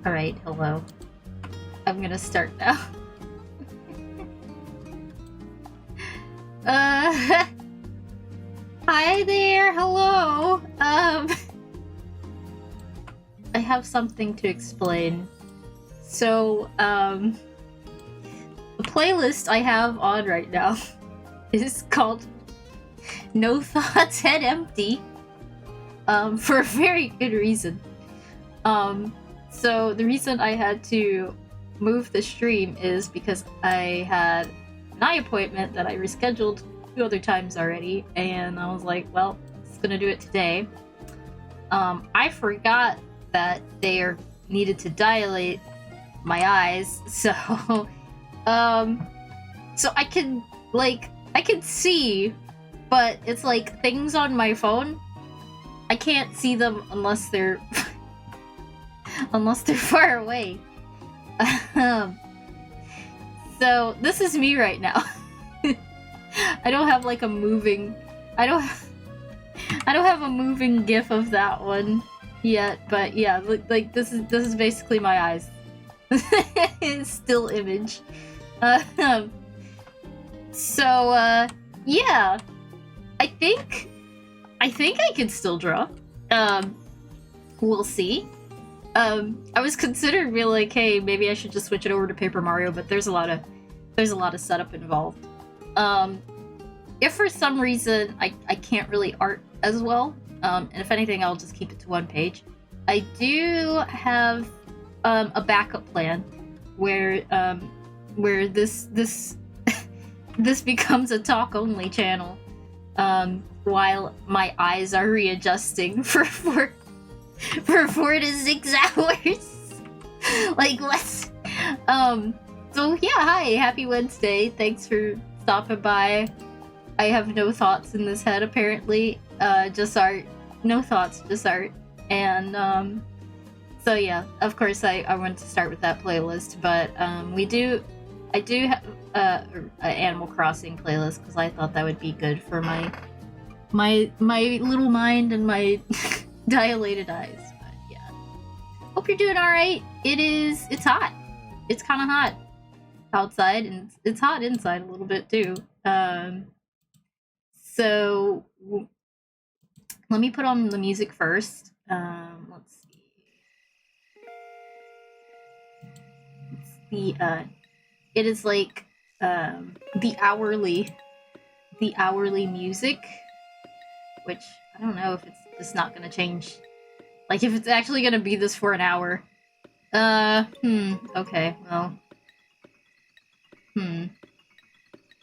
Alright, hello. I'm gonna start now. Hi there, hello. I have something to explain. So, the playlist I have on right now is called No Thoughts Head Empty, for a very good reason. So the reason I had to move the stream is because I had an eye appointment that I rescheduled 2 other times already, and I was like, well, I'm just gonna do it today. I forgot that they are needed to dilate my eyes, so so I can see, but it's like things on my phone, I can't see them unless they're far away. So this is me right now. I don't have like a moving I don't have a moving gif of that one yet, but yeah, like this is basically my eyes. It's still image. So yeah, I think I can still draw. We'll see. I was considering being like, hey, maybe I should just switch it over to Paper Mario, but there's a lot of setup involved. If for some reason I can't really art as well, and if anything, I'll just keep it to 1 page. I do have a backup plan where this this becomes a talk only channel, while my eyes are readjusting for 4 to 6 hours. Like, let's so yeah, hi, happy Wednesday, thanks for stopping by. I have no thoughts in this head, apparently. Just art. No thoughts, just art. And so yeah, of course I wanted to start with that playlist, but I do have an Animal Crossing playlist because I thought that would be good for my little mind and my dilated eyes. But yeah, hope you're doing all right. It's hot. It's kind of hot outside, and it's hot inside a little bit too. So let me put on the music first. Let's see. It's it is like the hourly music, which I don't know if it's just not gonna change. Like, if it's actually gonna be this for an hour. Okay, well.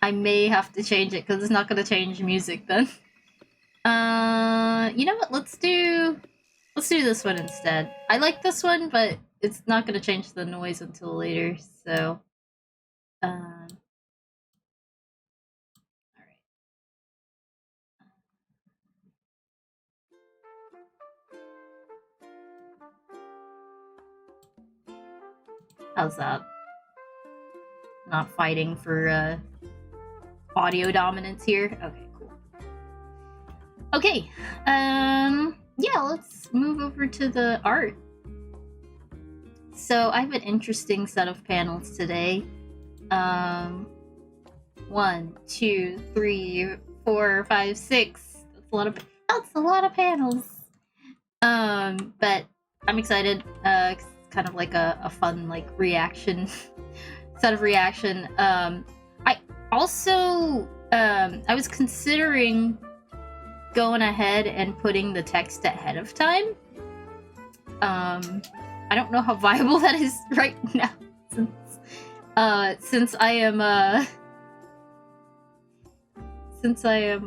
I may have to change it because it's not gonna change music then. You know what? Let's do this one instead. I like this one, but it's not gonna change the noise until later. So, all right. How's that? Not fighting for audio dominance here. Okay, cool. Okay, yeah, let's move over to the art. So I have an interesting set of panels today. 1, 2, 3, 4, 5, 6. That's a lot of panels. But I'm excited. It's kind of like a fun like reaction set of reaction. I also I was considering going ahead and putting the text ahead of time. I don't know how viable that is right now, since I am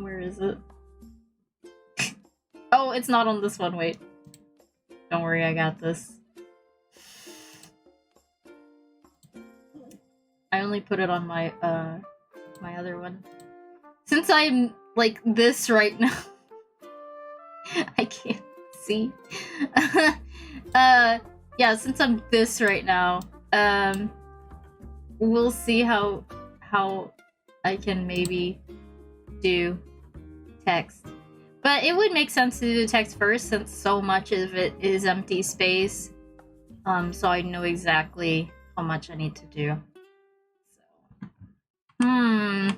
where is it? Oh, it's not on this one. Wait, don't worry, I got this. I only put it on my my other one. Since I'm like this right now, I can't see. Yeah, since I'm this right now, we'll see how I can maybe do text. But it would make sense to do the text first, since so much of it is empty space. so I know exactly how much I need to do. So,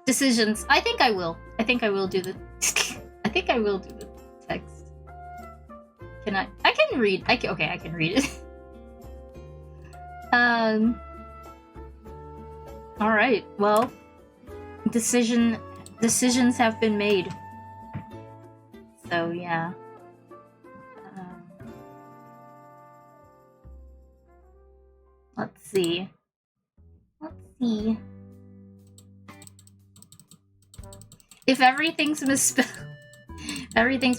decisions. I think I will. I think I will do the. I think I will do the text. Can I? I can read. Okay, I can read it. All right. Well, decisions have been made. So yeah. Let's see. If everything's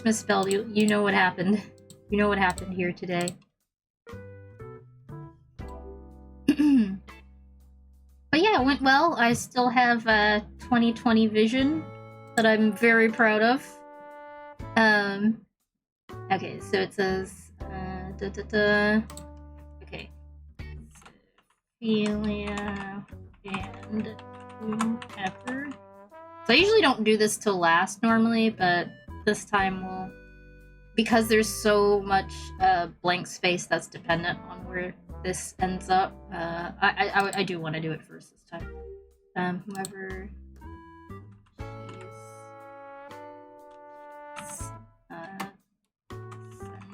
misspelled, you know what happened. You know what happened here today. But yeah, it went well. I still have 20/20 vision that I'm very proud of. Okay, so it says okay. Ophelia and whoever. So I usually don't do this till last normally, but this time we'll, because there's so much blank space that's dependent on where this ends up. I do want to do it first this time. Whoever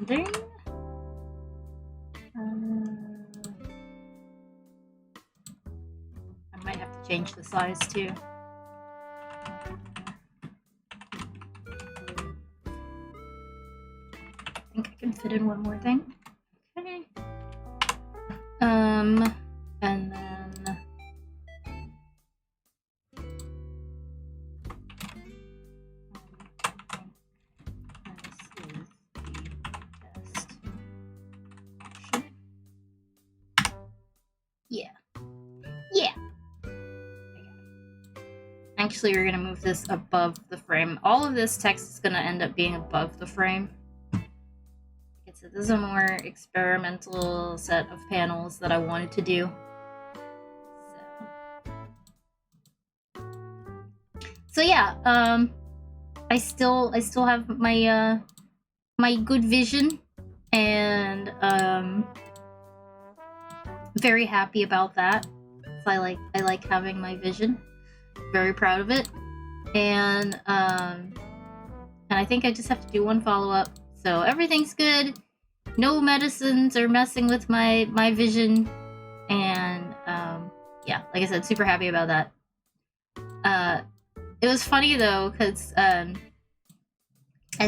sending. I might have to change the size too. I think I can fit in one more thing. Okay. And then actually, we're gonna move this above the frame. All of this text is gonna end up being above the frame. Okay, so this is a more experimental set of panels that I wanted to do. So yeah, I still have my my good vision, and very happy about that. So I like having my vision. Very proud of it, and I think I just have to do one follow-up. So everything's good. No medicines are messing with my vision, and yeah, like I said, super happy about that. It was funny though, because as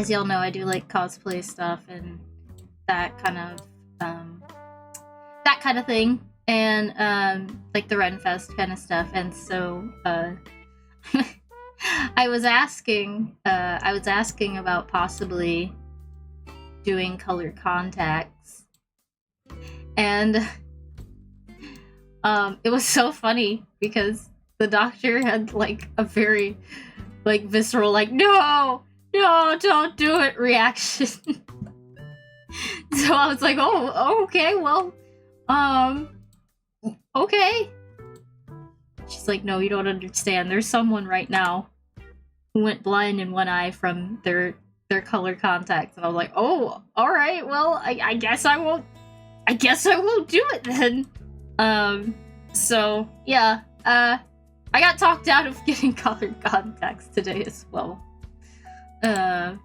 y'all know, I do like cosplay stuff and that kind of thing. And like the Renfest kind of stuff, and so I was asking about possibly doing color contacts, and it was so funny because the doctor had like a very like visceral like no, don't do it reaction. So I was like, oh okay, well okay. She's like, no, you don't understand. There's someone right now who went blind in one eye from their color contacts. And I was like, oh, all right. Well, I guess I won't do it then. So yeah, I got talked out of getting colored contacts today as well. I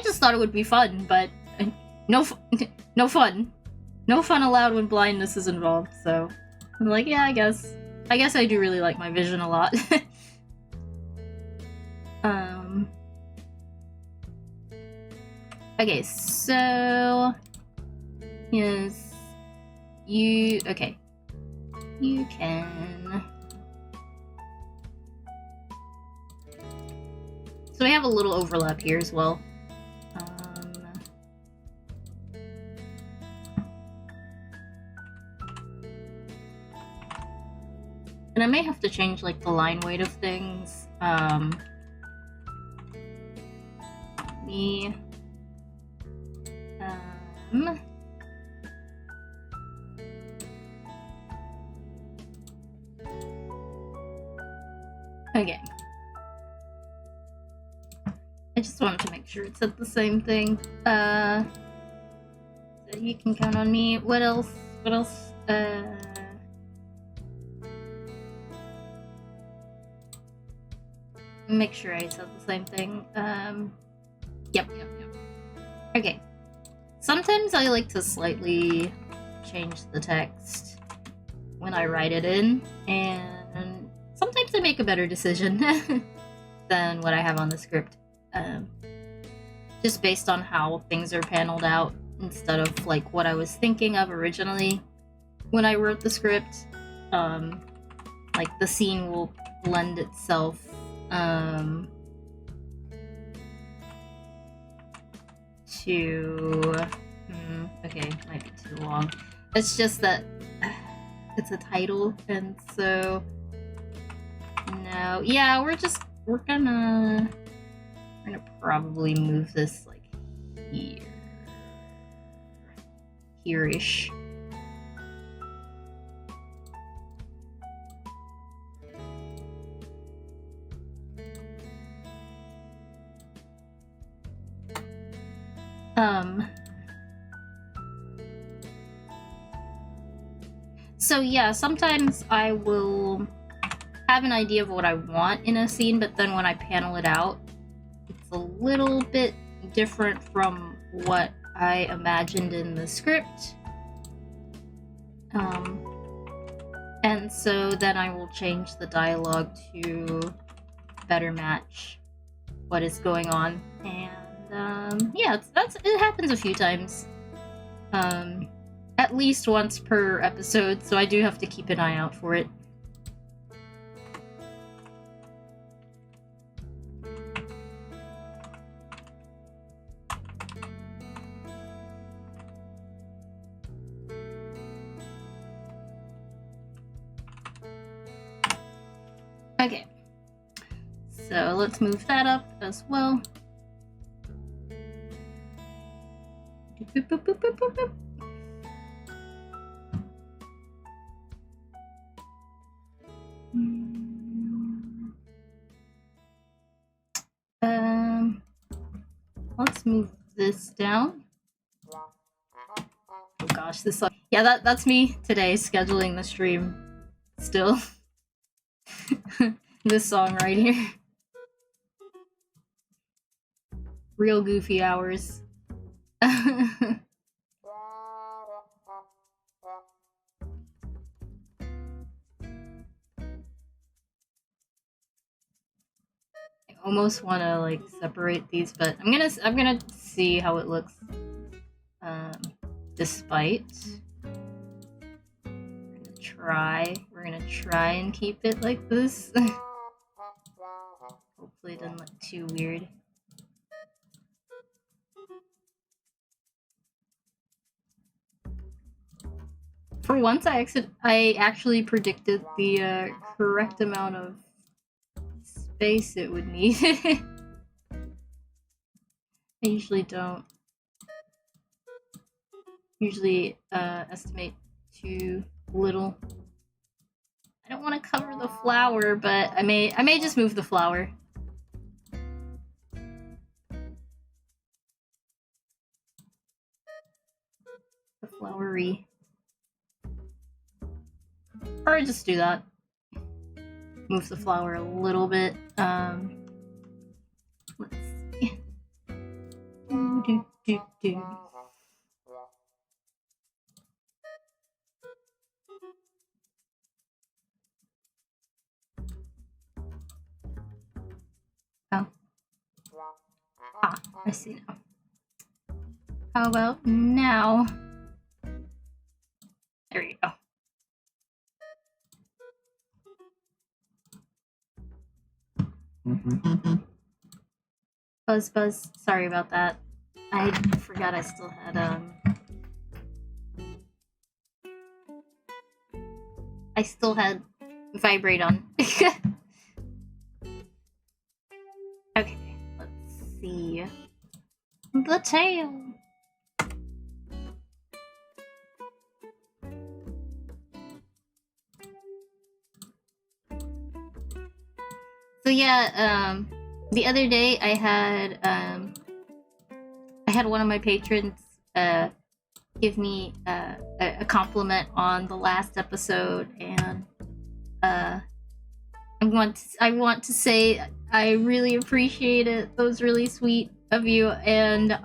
just thought it would be fun, but no fun. No fun allowed when blindness is involved, so I'm like, yeah, I guess I do really like my vision a lot. Okay, so yes, you can. So we have a little overlap here as well. And I may have to change like the line weight of things. Okay. I just wanted to make sure it said the same thing. So You can count on me. What else? What else? Make sure I said the same thing. Yep. Okay. Sometimes I like to slightly change the text when I write it in, and sometimes I make a better decision than what I have on the script. Just based on how things are paneled out instead of like what I was thinking of originally when I wrote the script. Like the scene will lend itself to okay, might be too long. It's just that it's a title, and so no, yeah, we're gonna probably move this like here-ish. So yeah, sometimes I will have an idea of what I want in a scene, but then when I panel it out, it's a little bit different from what I imagined in the script. And so then I will change the dialogue to better match what is going on. And yeah, it happens a few times. At least once per episode, so I do have to keep an eye out for it. Okay, so let's move that up as well. Boop, boop, boop, boop, boop, boop. Let's move this down. Oh gosh, this song. Yeah, that's me today scheduling the stream. Still. This song right here. Real goofy hours. I almost want to like separate these, but I'm gonna see how it looks. Despite, we're gonna try and keep it like this. Hopefully it doesn't look too weird. For once, I actually predicted the correct amount of space it would need. I usually don't. Usually estimate too little. I don't want to cover the flower, but I may just move the flower. The flowery. Or just do that. Move the flower a little bit. Let's see. Oh. Ah, I see now. How about now? There you go. Buzz, sorry about that. I forgot I still had vibrate on. Okay, let's see. The tail. So yeah, the other day I had one of my patrons give me a compliment on the last episode, and I want to say I really appreciate it. That was really sweet of you, and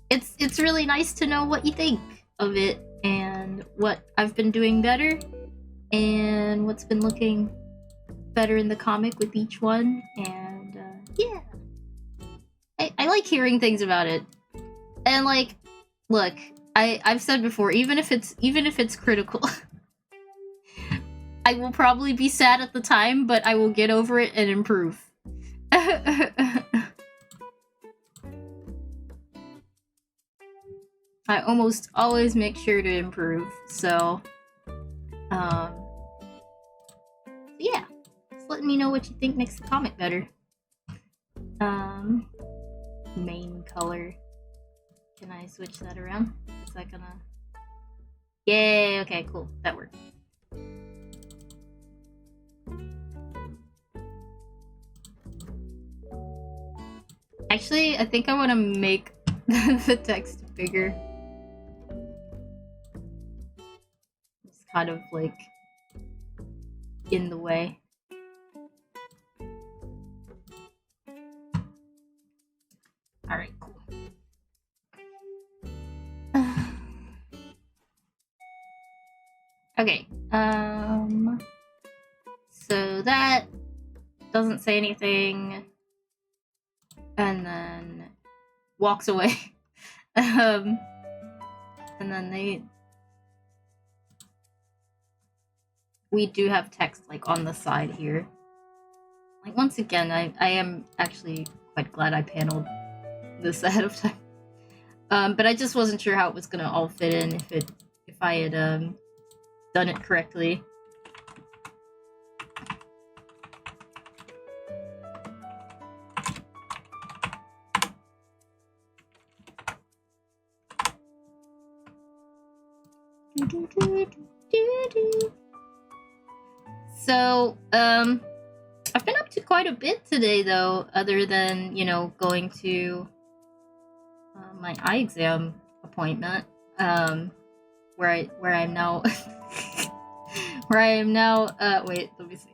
it's really nice to know what you think of it and what I've been doing better and what's been looking better in the comic with each one. And yeah, I like hearing things about it. And like, look, I've said before, even if it's critical, I will probably be sad at the time, but I will get over it and improve. I almost always make sure to improve, so yeah. Just let me know what you think makes the comic better. Main color. Can I switch that around? Is that gonna... Yay, okay, cool. That worked. Actually, I think I want to make the text bigger. It's kind of like in the way. Alright, cool. Okay, so that doesn't say anything, and then walks away. And then we do have text like on the side here. Like, once again, I am actually quite glad I paneled this ahead of time. But I just wasn't sure how it was gonna all fit in if I had done it correctly. So, I've been up to quite a bit today, though, other than, you know, going to my eye exam appointment, where I'm now, where I am now, wait, let me see.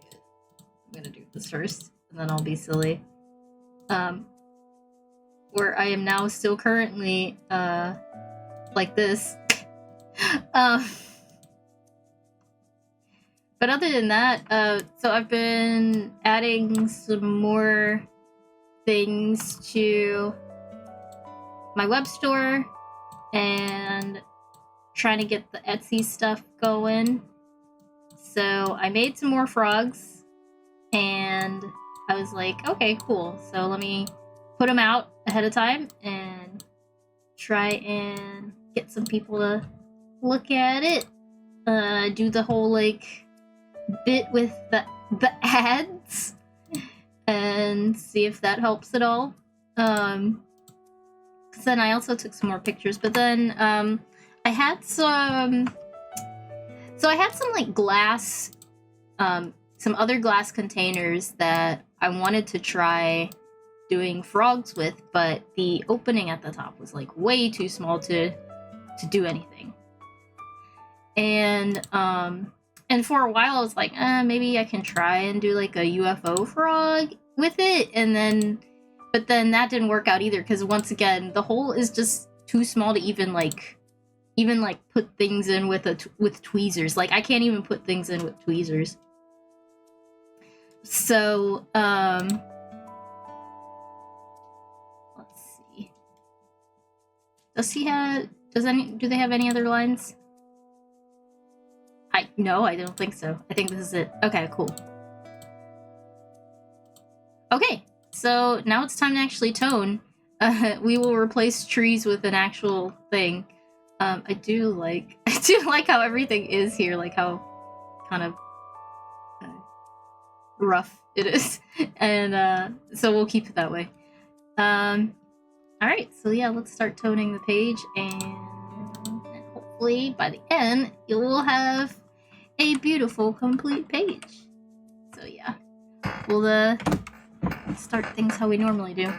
I'm gonna do this first, and then I'll be silly. Where I am now still currently, like this. But other than that, so I've been adding some more things to my web store and trying to get the Etsy stuff going. So I made some more frogs, and I was like, okay, cool. So let me put them out ahead of time and try and get some people to look at it. Do the whole, like, bit with the ads and see if that helps at all. Because then I also took some more pictures, but then I had some like glass, some other glass containers that I wanted to try doing frogs with, but the opening at the top was like way too small to do anything. And for a while I was like, maybe I can try and do like a UFO frog with it, but then that didn't work out either, because once again the hole is just too small to even put things in with tweezers. Like, I can't even put things in with tweezers. So let's see. Do they have any other lines? No, I don't think so. I think this is it. Okay, cool. Okay, so now it's time to actually tone. We will replace trees with an actual thing. I do like how everything is here, like how kind of rough it is. And so we'll keep it that way. Alright, so yeah, let's start toning the page, and hopefully by the end you will have a beautiful complete page. So yeah, we'll start things how we normally do.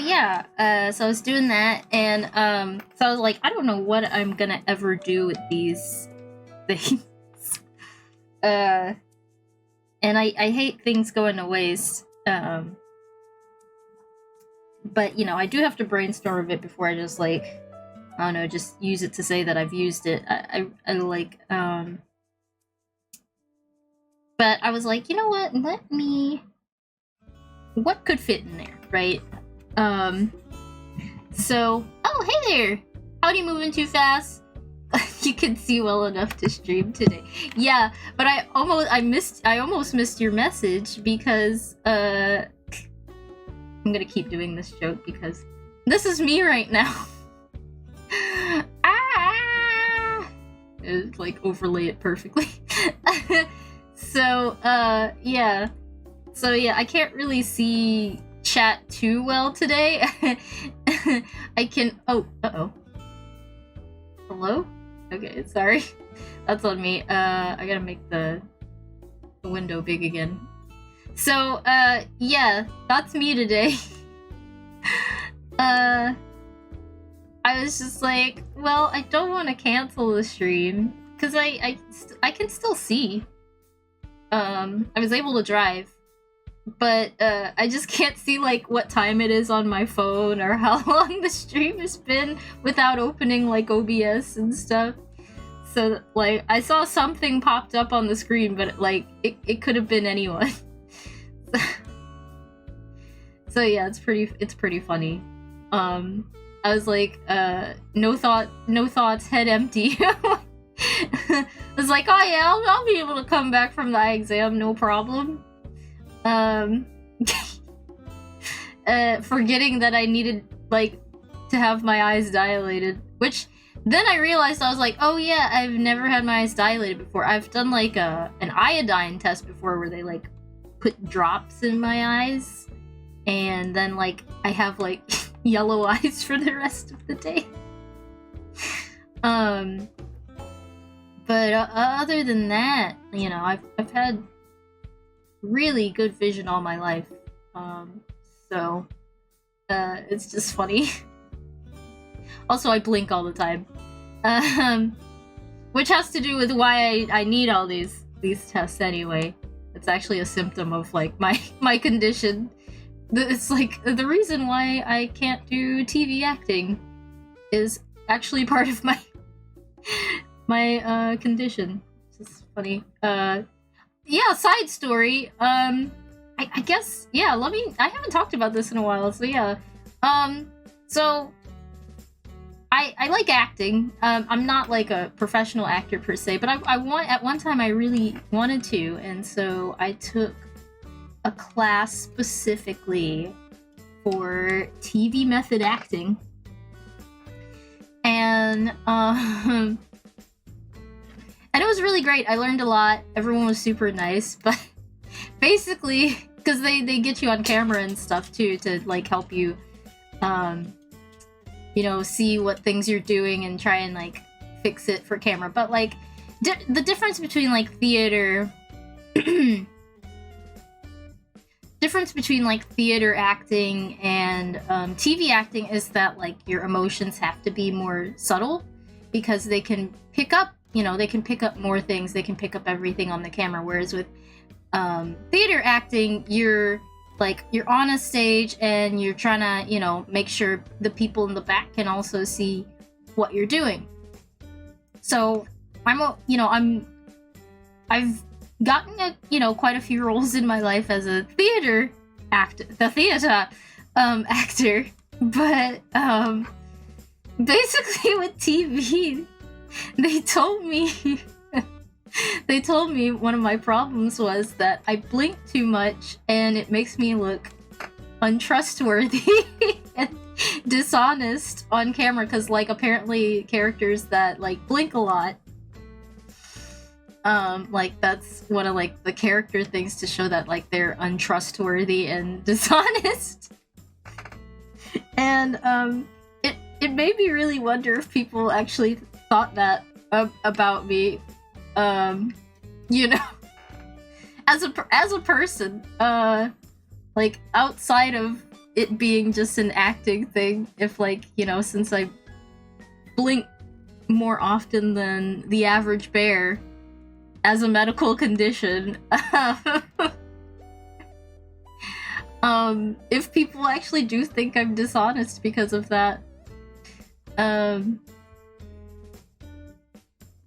yeah, so I was doing that, and so I was like, I don't know what I'm gonna ever do with these things. And I hate things going to waste. But, you know, I do have to brainstorm a bit before I just, like, I don't know, just use it to say that I've used it. I like, but I was like, you know what, what could fit in there, right? So, oh, hey there! Howdy, moving too fast? You can see well enough to stream today. Yeah, but I almost missed your message because, I'm gonna keep doing this joke because this is me right now. It's like overlay it perfectly. So, yeah. So yeah, I can't really see chat too well today. I can. Oh, uh-oh. Hello? Okay, sorry. That's on me. I gotta make the window big again. So, yeah, that's me today. I was just like, well, I don't want to cancel the stream, because I can still see. I was able to drive, but, I just can't see, like, what time it is on my phone, or how long the stream has been without opening, like, OBS and stuff. So, like, I saw something popped up on the screen, but, like, it could have been anyone. So yeah, it's pretty funny. I was like, no thoughts, head empty. I was like, oh yeah, I'll be able to come back from the eye exam, no problem. Forgetting that I needed, like, to have my eyes dilated, which then I realized, I was like, oh yeah, I've never had my eyes dilated before. I've done, like, an iodine test before where they, like, put drops in my eyes, and then, like, I have, like, yellow eyes for the rest of the day. But other than that, you know, I've had really good vision all my life. So it's just funny. Also, I blink all the time. Which has to do with why I need all these tests anyway. It's actually a symptom of, like, my condition. It's like the reason why I can't do TV acting is actually part of my condition. It's just funny. Yeah, side story. I guess, yeah, I haven't talked about this in a while, so yeah. So I like acting. I'm not, like, a professional actor per se, but at one time I really wanted to, and so I took a class specifically for TV method acting. And it was really great. I learned a lot. Everyone was super nice, but basically, because they get you on camera and stuff too to, like, help you you know, see what things you're doing and try and, like, fix it for camera. But, like, the difference between, like, theater acting and TV acting is that, like, your emotions have to be more subtle, because they can pick up, you know, more things, they can pick up everything on the camera, whereas with theater acting, you're on a stage and you're trying to, you know, make sure the people in the back can also see what you're doing. So I've gotten quite a few roles in my life as a theater actor, but basically with TV, they told me one of my problems was that I blink too much and it makes me look untrustworthy and dishonest on camera, because, like, apparently characters that, like, blink a lot, like, that's one of, like, the character things to show that, like, they're untrustworthy and dishonest. And it made me really wonder if people actually thought that about me, you know, as a person, like, outside of it being just an acting thing. If, like, you know, since I blink more often than the average bear as a medical condition, if people actually do think I'm dishonest because of that.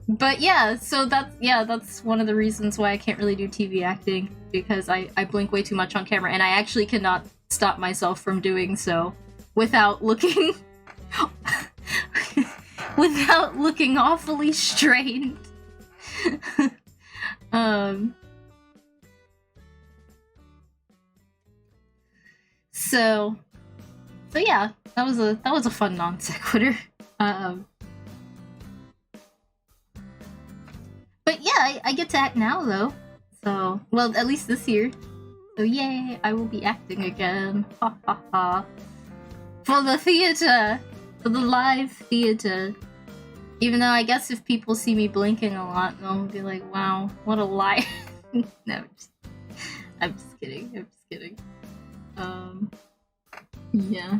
But yeah, so that's one of the reasons why I can't really do TV acting, because I blink way too much on camera, and I actually cannot stop myself from doing so without looking without looking awfully strained. So yeah, that was a fun non sequitur. But yeah, I get to act now though. So, well, at least this year. So yay, I will be acting again. Ha ha ha. For the theater! For the live theater. Even though I guess if people see me blinking a lot, they'll be like, wow, what a lie. No, I'm just kidding. Yeah.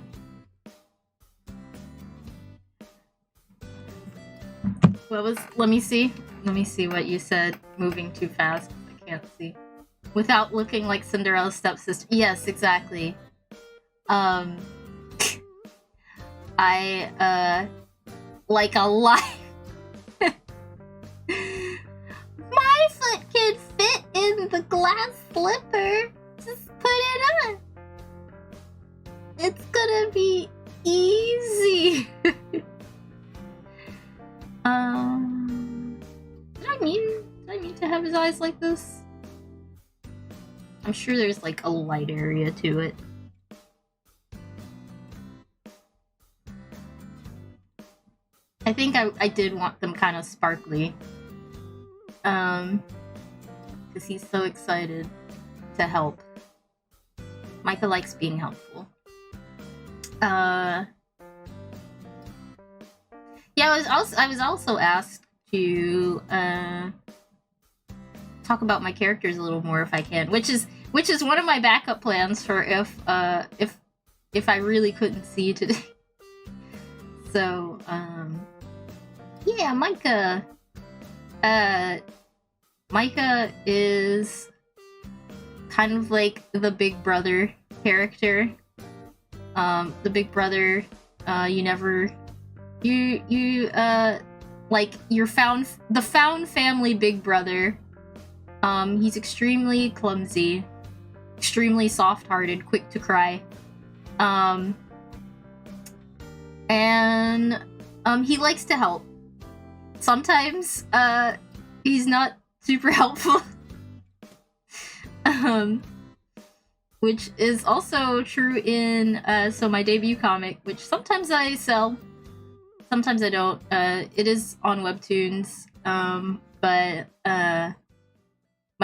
Let me see what you said. Moving too fast, I can't see. Without looking like Cinderella's stepsister. Yes, exactly. I, like a lie. My foot can fit in the glass slipper. Just put it on. It's gonna be easy. Did I mean to have his eyes like this? I'm sure there's like a light area to it. I think I did want them kind of sparkly. Because he's so excited to help. Micah likes being helpful. Yeah, I was also asked to talk about my characters a little more if I can, which is one of my backup plans for if I really couldn't see today. So yeah, Micah. Micah is kind of like the big brother character. The big brother, like the found family big brother. He's extremely clumsy, extremely soft-hearted, quick to cry. And he likes to help. Sometimes, he's not super helpful. Which is also true in, so my debut comic, which sometimes I sell, sometimes I don't. It is on Webtoons, but my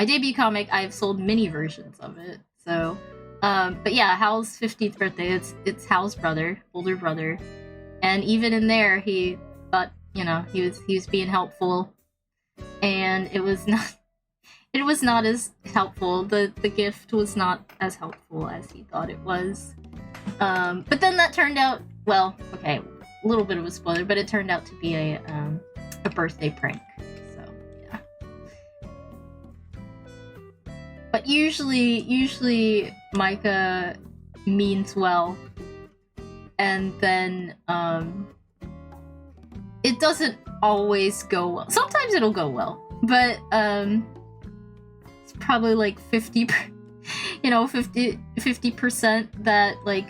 debut comic, I've sold mini versions of it, so, but yeah, Hal's 15th birthday, it's Hal's brother, older brother, and even in there, he thought, you know, he was being helpful, and it was not as helpful. The gift was not as helpful as he thought it was. But then that turned out, well, okay, a little bit of a spoiler, but it turned out to be a birthday prank. So yeah. But usually Micah means well, and then it doesn't always go well. Sometimes it'll go well, but it's probably like 50% that, like,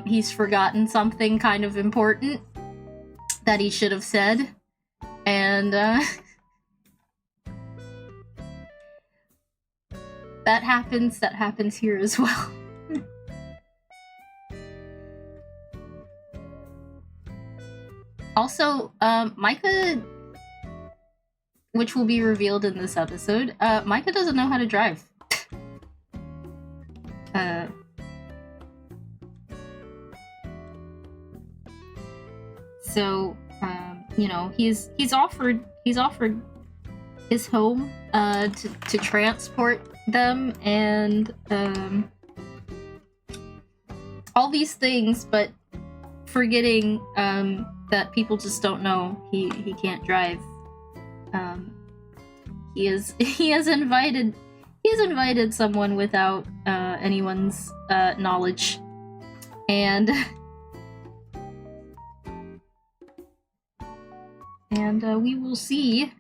he's forgotten something kind of important that he should have said, and that happens here as well. Also, Micah, which will be revealed in this episode, Micah doesn't know how to drive. So, you know, he's offered his home to transport them, and all these things, but forgetting that people just don't know he can't drive. He has invited someone without anyone's knowledge, and we will see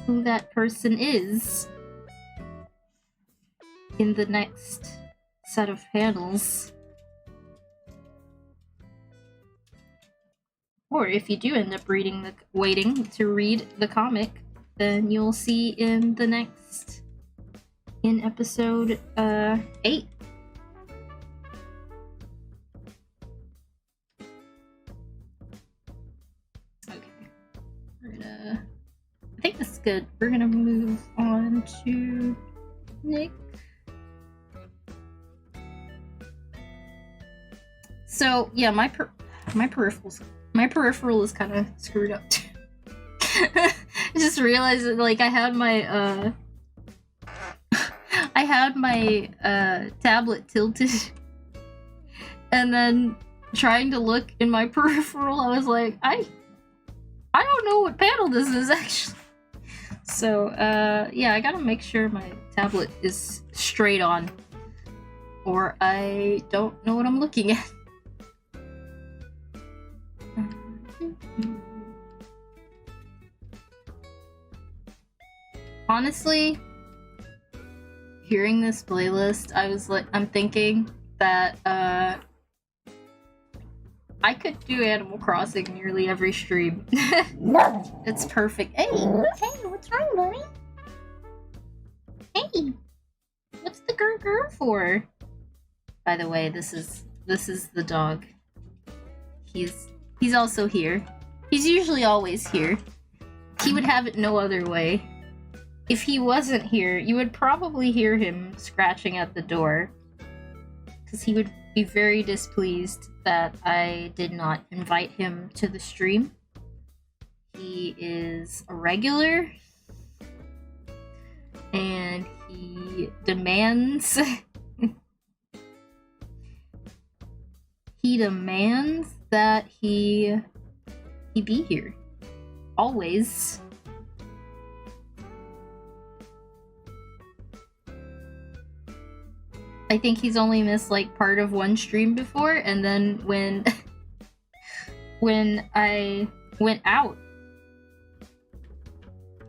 who that person is in the next set of panels. Or if you do end up waiting to read the comic, then you'll see in episode 8. Okay. I think this is good. We're gonna move on to Nick. So yeah, my peripheral is kind of screwed up too. I just realized that, like, I had my tablet tilted, and then trying to look in my peripheral, I was like, I don't know what panel this is actually. So yeah, I gotta make sure my tablet is straight on, or I don't know what I'm looking at. Honestly, hearing this playlist, I'm thinking that I could do Animal Crossing nearly every stream. It's perfect. Hey, what's wrong, buddy? Hey, what's the grr for? By the way, this is the dog. He's also here. He's usually always here. He would have it no other way. If he wasn't here, you would probably hear him scratching at the door, because he would be very displeased that I did not invite him to the stream. He is a regular, and he demands that he be here always. I think he's only missed like part of one stream before, and then when I went out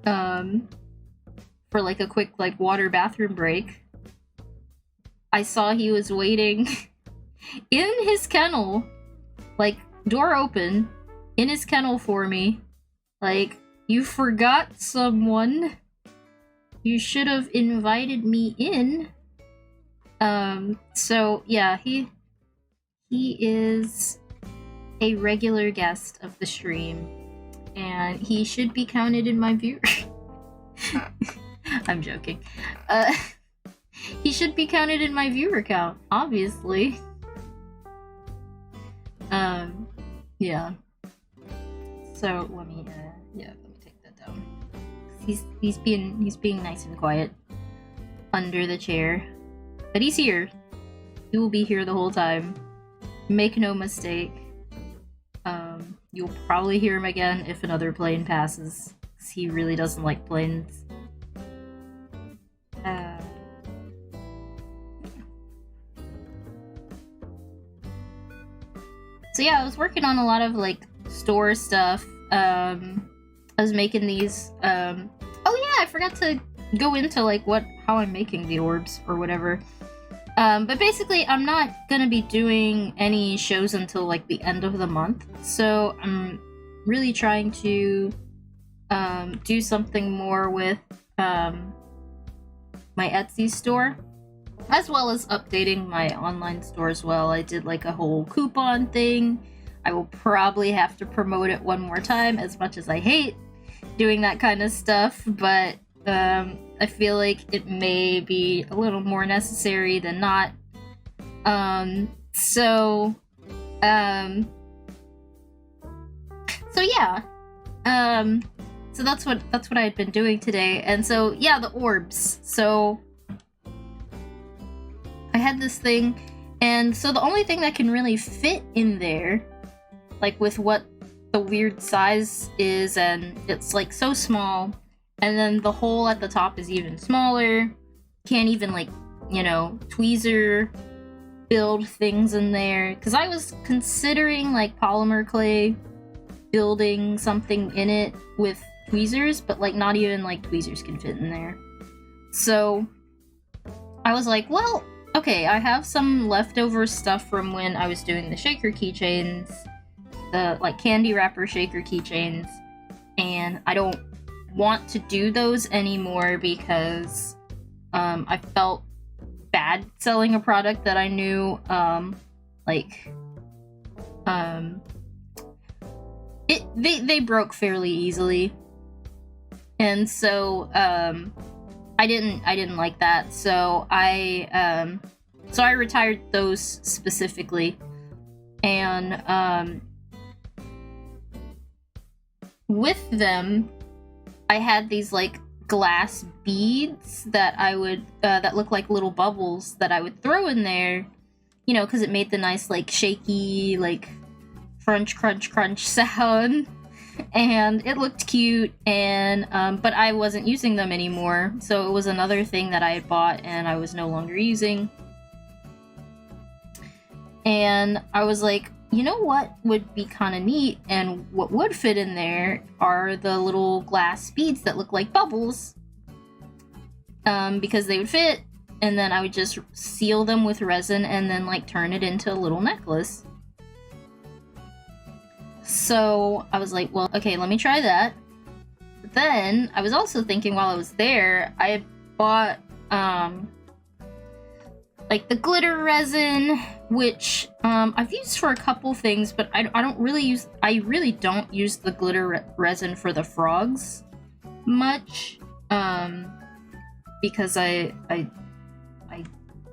for like a quick like water bathroom break, I saw he was waiting in his kennel, like door open, in his kennel for me. Like, you forgot someone. You should have invited me in. So yeah, he is a regular guest of the stream, and he should be counted in my viewer. I'm joking. He should be counted in my viewer count, obviously. Yeah. So let me take that down. He's being nice and quiet under the chair. But he's here. He will be here the whole time. Make no mistake. You'll probably hear him again if another plane passes, because he really doesn't like planes. So yeah, I was working on a lot of like store stuff. I was making these. Oh yeah, I forgot to go into like how I'm making the orbs or whatever. But basically, I'm not gonna be doing any shows until like the end of the month, so I'm really trying to do something more with my Etsy store, as well as updating my online store as well. I did like a whole coupon thing. I will probably have to promote it one more time, as much as I hate doing that kind of stuff, but I feel like it may be a little more necessary than not. So yeah. So that's what I had been doing today. And so yeah, the orbs. So I had this thing, And so the only thing that can really fit in there, like with what the weird size is, and it's like so small, and then the hole at the top is even smaller. Can't even like, you know, tweezer build things in there. Because I was considering like polymer clay, building something in it with tweezers, but like not even like tweezers can fit in there. So I was like, well, okay, I have some leftover stuff from when I was doing the shaker keychains, the like candy wrapper shaker keychains, and I don't want to do those anymore because I felt bad selling a product that I knew they broke fairly easily. And so I didn't like that, so I retired those specifically. And with them, I had these like glass beads that I would that look like little bubbles that I would throw in there, you know, because it made the nice like shaky like crunch crunch crunch sound. And it looked cute, and but I wasn't using them anymore, so it was another thing that I had bought and I was no longer using. And I was like, you know what would be kind of neat, and what would fit in there are the little glass beads that look like bubbles, because they would fit, and then I would just seal them with resin and then like turn it into a little necklace. So I was like, well, okay, let me try that. But then I was also thinking while I was there, I had bought like the glitter resin, which I've used for a couple things, but I really don't use the glitter resin for the frogs much, because I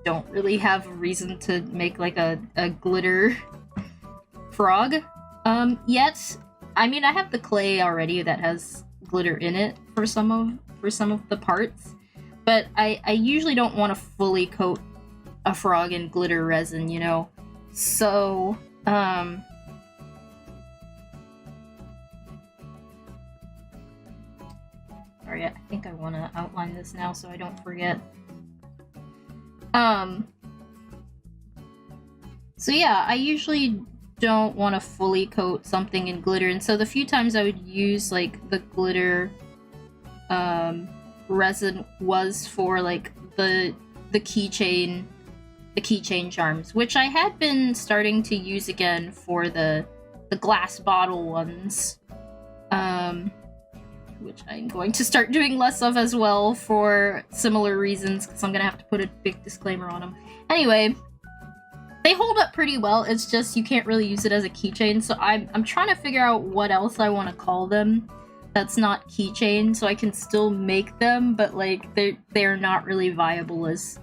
don't really have a reason to make like a glitter frog yet. I mean, I have the clay already that has glitter in it for some of the parts, but I usually don't want to fully coat a frog in glitter resin, you know. So sorry, I think I want to outline this now so I don't forget. So yeah, I usually don't want to fully coat something in glitter, and so the few times I would use like the glitter resin was for like the keychain charms, which I had been starting to use again for the glass bottle ones, which I'm going to start doing less of as well for similar reasons, because I'm gonna have to put a big disclaimer on them. Anyway, they hold up pretty well. It's just you can't really use it as a keychain, so I'm trying to figure out what else I want to call them that's not keychain, so I can still make them, but like they're not really viable as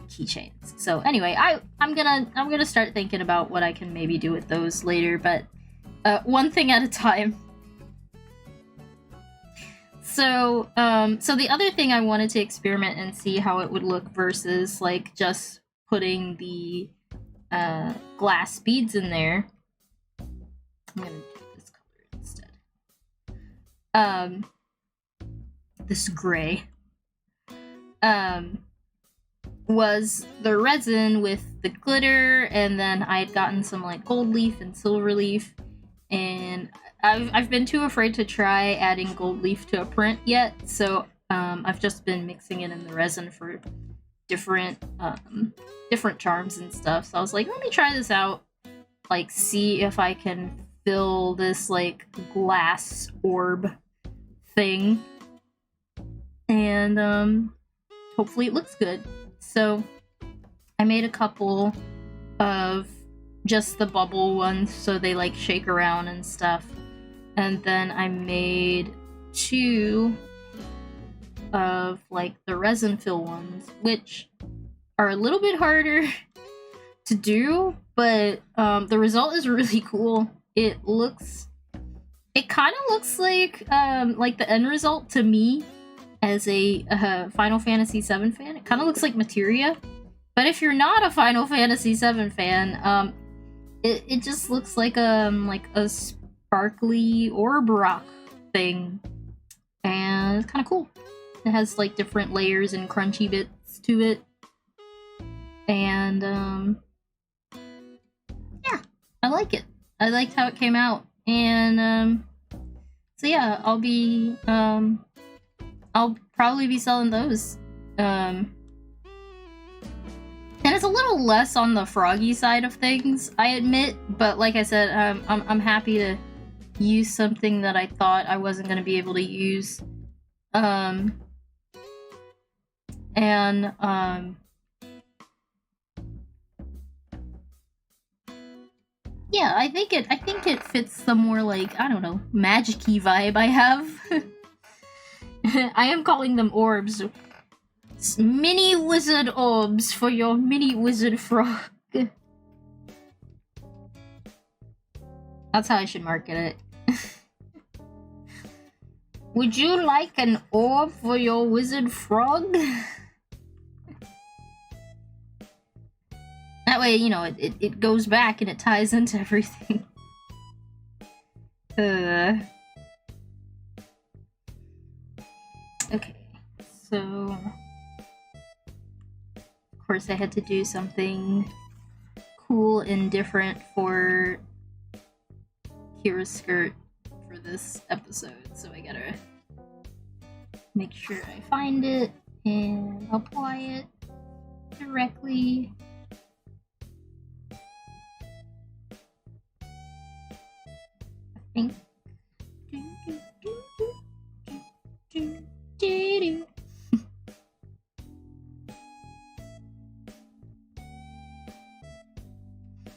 keychains. So anyway, I'm gonna start thinking about what I can maybe do with those later, but one thing at a time. So so the other thing I wanted to experiment and see how it would look versus like just putting the glass beads in there. I'm gonna do this color instead. This gray. Was the resin with the glitter, and then I had gotten some like gold leaf and silver leaf, and I've been too afraid to try adding gold leaf to a print yet, so I've just been mixing it in the resin for different charms and stuff. So I was like, let me try this out, like see if I can fill this like glass orb thing, and hopefully it looks good. So I made a couple of just the bubble ones so they like shake around and stuff, and then I made 2 of like the resin fill ones, which are a little bit harder to do, but the result is really cool. It kind of looks like the end result to me as a Final Fantasy VII fan. It kind of looks like materia, But if you're not a Final Fantasy VII fan, it just looks like a sparkly orb rock thing, and it's kind of cool. It has like different layers and crunchy bits to it, and yeah, I like it. I liked how it came out, and so yeah, I'll probably be selling those. And it's a little less on the froggy side of things, I admit, but like I said, I'm happy to use something that I thought I wasn't going to be able to use. Yeah, I think it fits the more like, I don't know, magic-y vibe I have. I am calling them orbs. Mini wizard orbs for your mini wizard frog. That's how I should market it. Would you like an orb for your wizard frog? That way, you know, it goes back and it ties into everything. Okay, so... Of course, I had to do something cool and different for Kira's skirt for this episode, so I gotta make sure I find it and apply it directly. I think.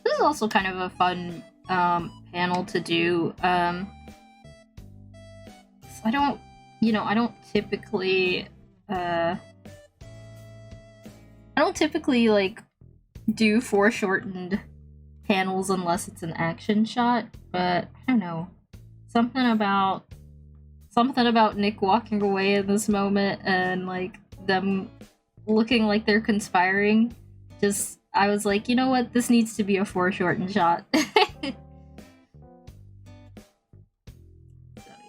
This is also kind of a fun panel to do. So I don't typically like do foreshortened panels unless it's an action shot, but I don't know. Something about Nick walking away in this moment and like them looking like they're conspiring. Just, I was like, you know what? This needs to be a foreshortened shot. So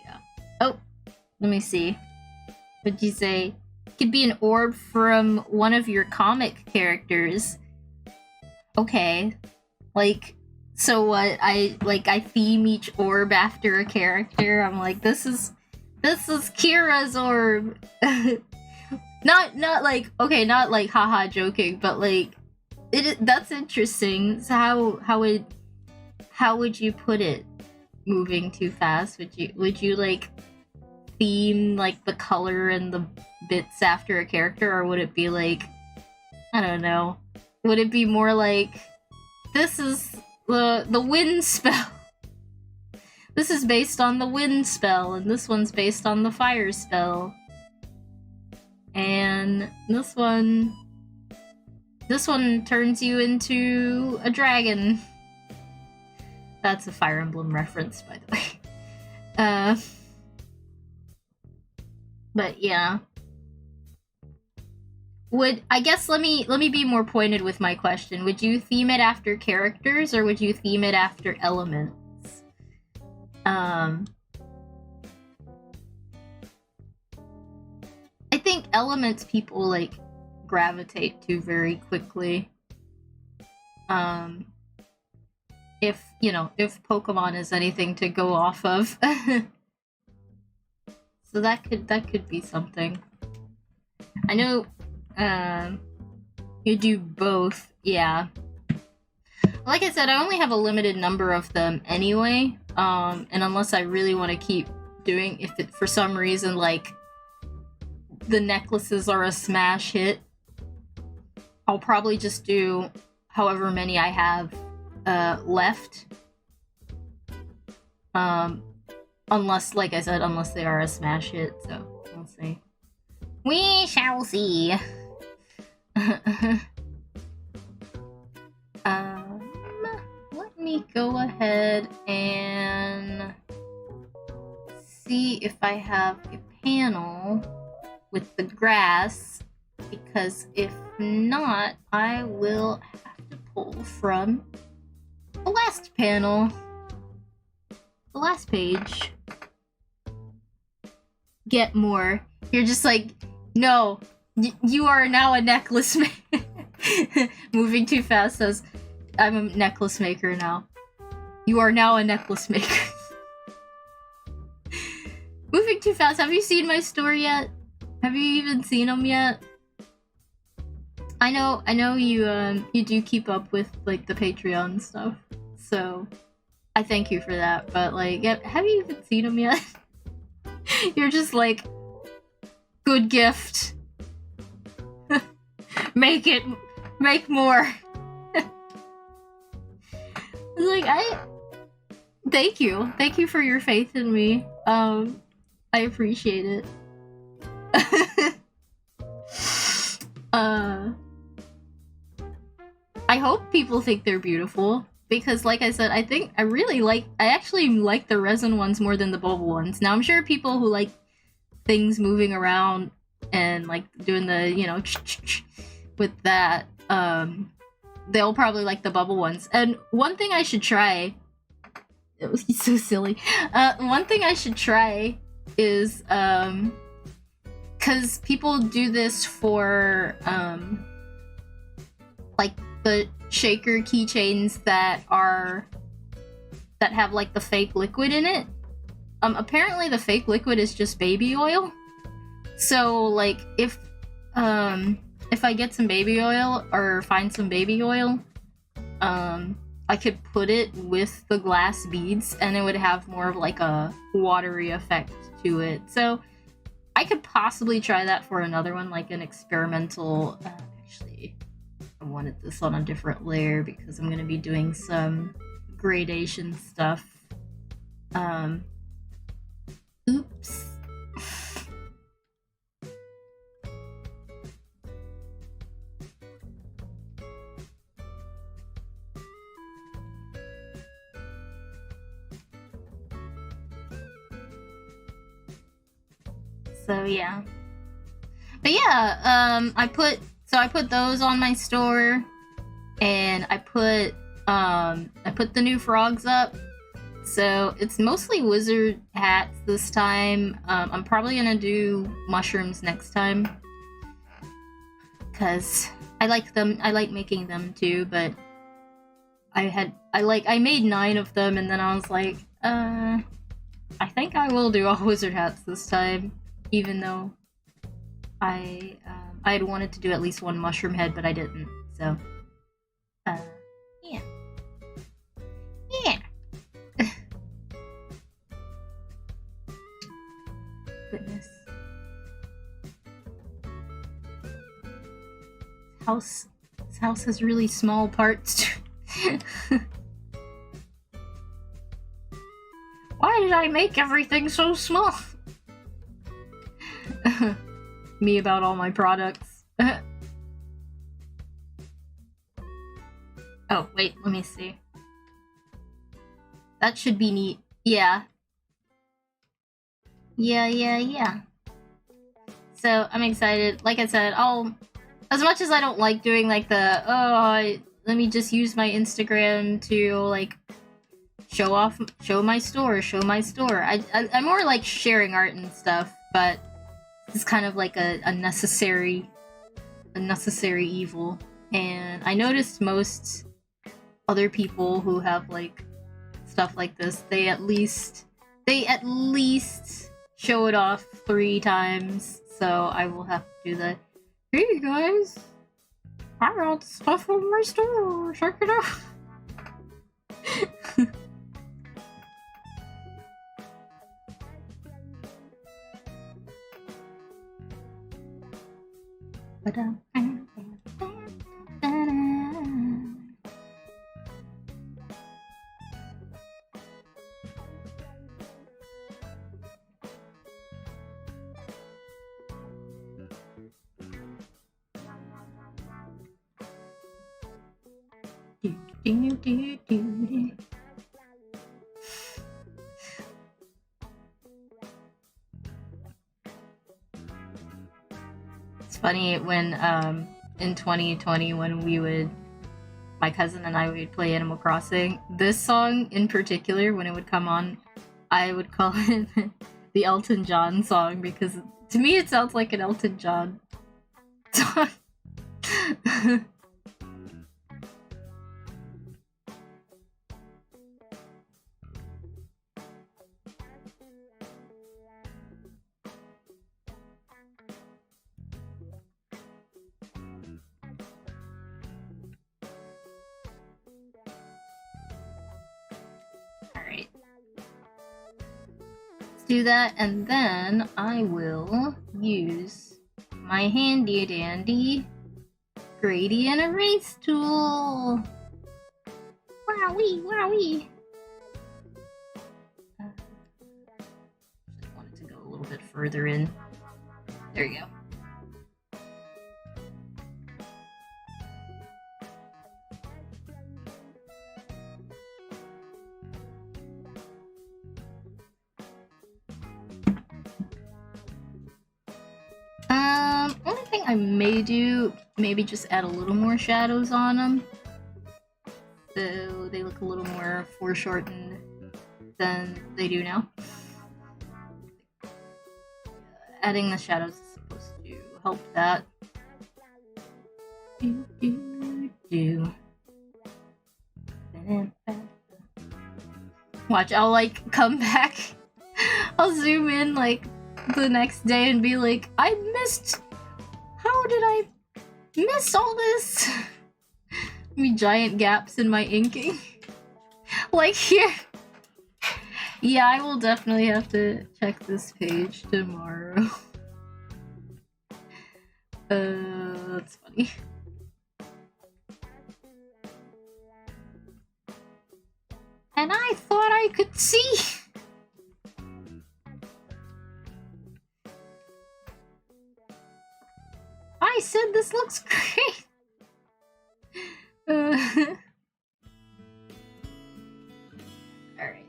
yeah. Oh, let me see. What'd you say? Could be an orb from one of your comic characters. Okay. Like, so what? I theme each orb after a character. I'm like, this is Kira's orb. not like, okay, not like haha joking, but like that's interesting. So how would you put it? Moving too fast? Would you like theme like the color and the bits after a character, or would it be like, I don't know, would it be more like, this is the wind spell, this is based on the wind spell, and this one's based on the fire spell, and this one turns you into a dragon. That's a Fire Emblem reference, by the way. But yeah. I guess let me be more pointed with my question. Would you theme it after characters, or would you theme it after elements? I think elements people like gravitate to very quickly. If Pokemon is anything to go off of. So that could be something. I know you do both, yeah. Like I said, I only have a limited number of them anyway, and unless I really want to keep doing, if it for some reason like the necklaces are a smash hit, I'll probably just do however many I have left. Unless, like I said, unless they are a smash hit, so we'll see. We shall see. Let me go ahead and see if I have a panel with the grass because if not, I will have to pull from the last panel. The last page. Get more. You're just like, no, you are now a necklace maker. Moving too fast says, I'm a necklace maker now. You are now a necklace maker. Moving too fast, have you seen my store yet? Have you even seen them yet? I know you do keep up with like the Patreon stuff, so I thank you for that. But like, have you even seen them yet? You're just like, good gift. Make more. Like, thank you for your faith in me. I appreciate it. I hope people think they're beautiful, because like I said, I actually like the resin ones more than the bubble ones. Now I'm sure people who like things moving around and like doing the, you know, with that, they'll probably like the bubble ones. And one thing I should try, it was so silly. One thing I should try is, cause people do this for, like the shaker keychains that have like the fake liquid in it. Apparently the fake liquid is just baby oil. So like if I get some baby oil or find some baby oil, I could put it with the glass beads and it would have more of like a watery effect to it. So I could possibly try that for another one, like an experimental, actually I wanted this on a different layer because I'm going to be doing some gradation stuff. Oops. So yeah. But yeah, I put those on my store, and I put the new frogs up. So it's mostly wizard hats this time. I'm probably gonna do mushrooms next time, cause I like them. I like making them too, but I made 9 of them, and then I was like, I think I will do all wizard hats this time, even though I had wanted to do at least one mushroom head, but I didn't. So, yeah. Goodness. This house has really small parts. Why did I make everything so small? Me about all my products. Oh, wait, let me see. That should be neat. Yeah. Yeah. So, I'm excited. Like I said, as much as I don't like doing like the, let me just use my Instagram to like show my store. I'm more like sharing art and stuff, but it's kind of like a necessary evil. And I noticed most other people who have like stuff like this, they at least show it off 3 times. So I will have to do that. Hey guys, I got stuff from my store. Check it out. It's funny when in 2020 when my cousin and I would play Animal Crossing, this song in particular, when it would come on, I would call it the Elton John song, because to me it sounds like an Elton John song. Alright. Let's do that, and then I will use my handy dandy gradient erase tool. Wowee, wowee. I wanted to go a little bit further in. There you go. Only thing I may do, maybe just add a little more shadows on them, so they look a little more foreshortened than they do now. Adding the shadows is supposed to help that. Watch, I'll like come back. I'll zoom in like the next day and be like, I missed. How did I miss all this? Giant gaps in my inking. Like here. Yeah, I will definitely have to check this page tomorrow. That's funny. And I thought I could see. I said this looks great. Alright.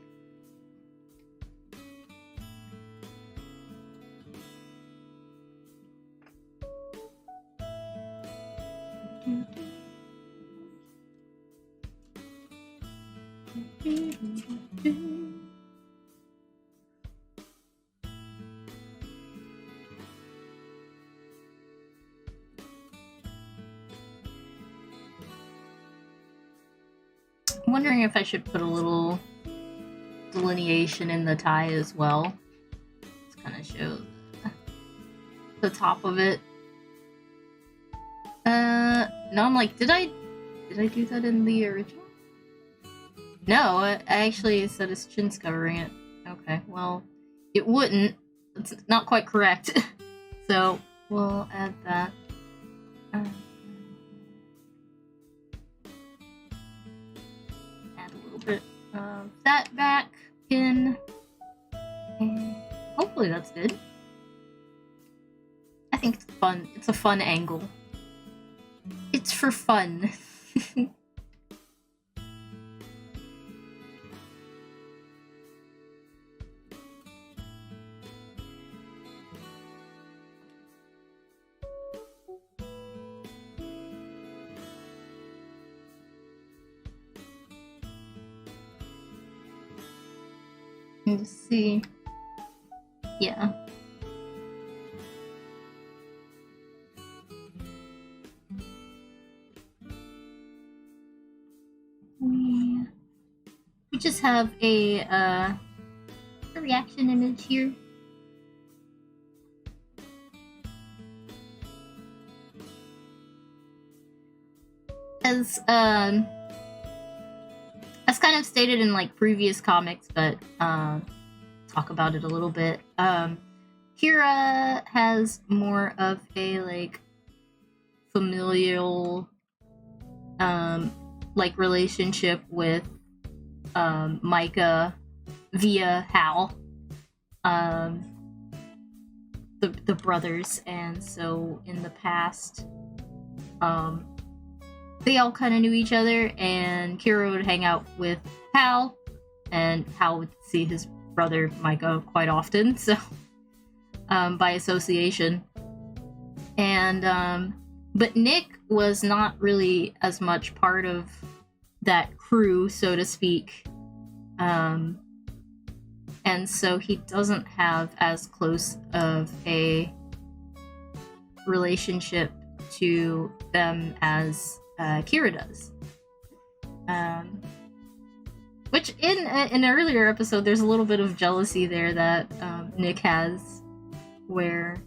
I'm wondering if I should put a little delineation in the tie as well. Just kind of show the top of it. No, I'm like, did I do that in the original? No, I actually said his chin's covering it. Okay, well, it wouldn't. It's not quite correct. So, we'll add that. Add a little bit of that back in. And hopefully that's good. I think it's fun. It's a fun angle. It's for fun. Let's see. Yeah. We just have a reaction image here. As kind of stated in like previous comics, but talk about it a little bit. Kira has more of a like familial like relationship with Micah via Hal, the brothers, and so in the past they all kind of knew each other, and Kira would hang out with Hal, and Hal would see his brother Micah quite often, so by association. And And but Nick was not really as much part of that crew, so to speak. And so he doesn't have as close of a relationship to them as Kira does. Which in an earlier episode, there's a little bit of jealousy there that Nick has, where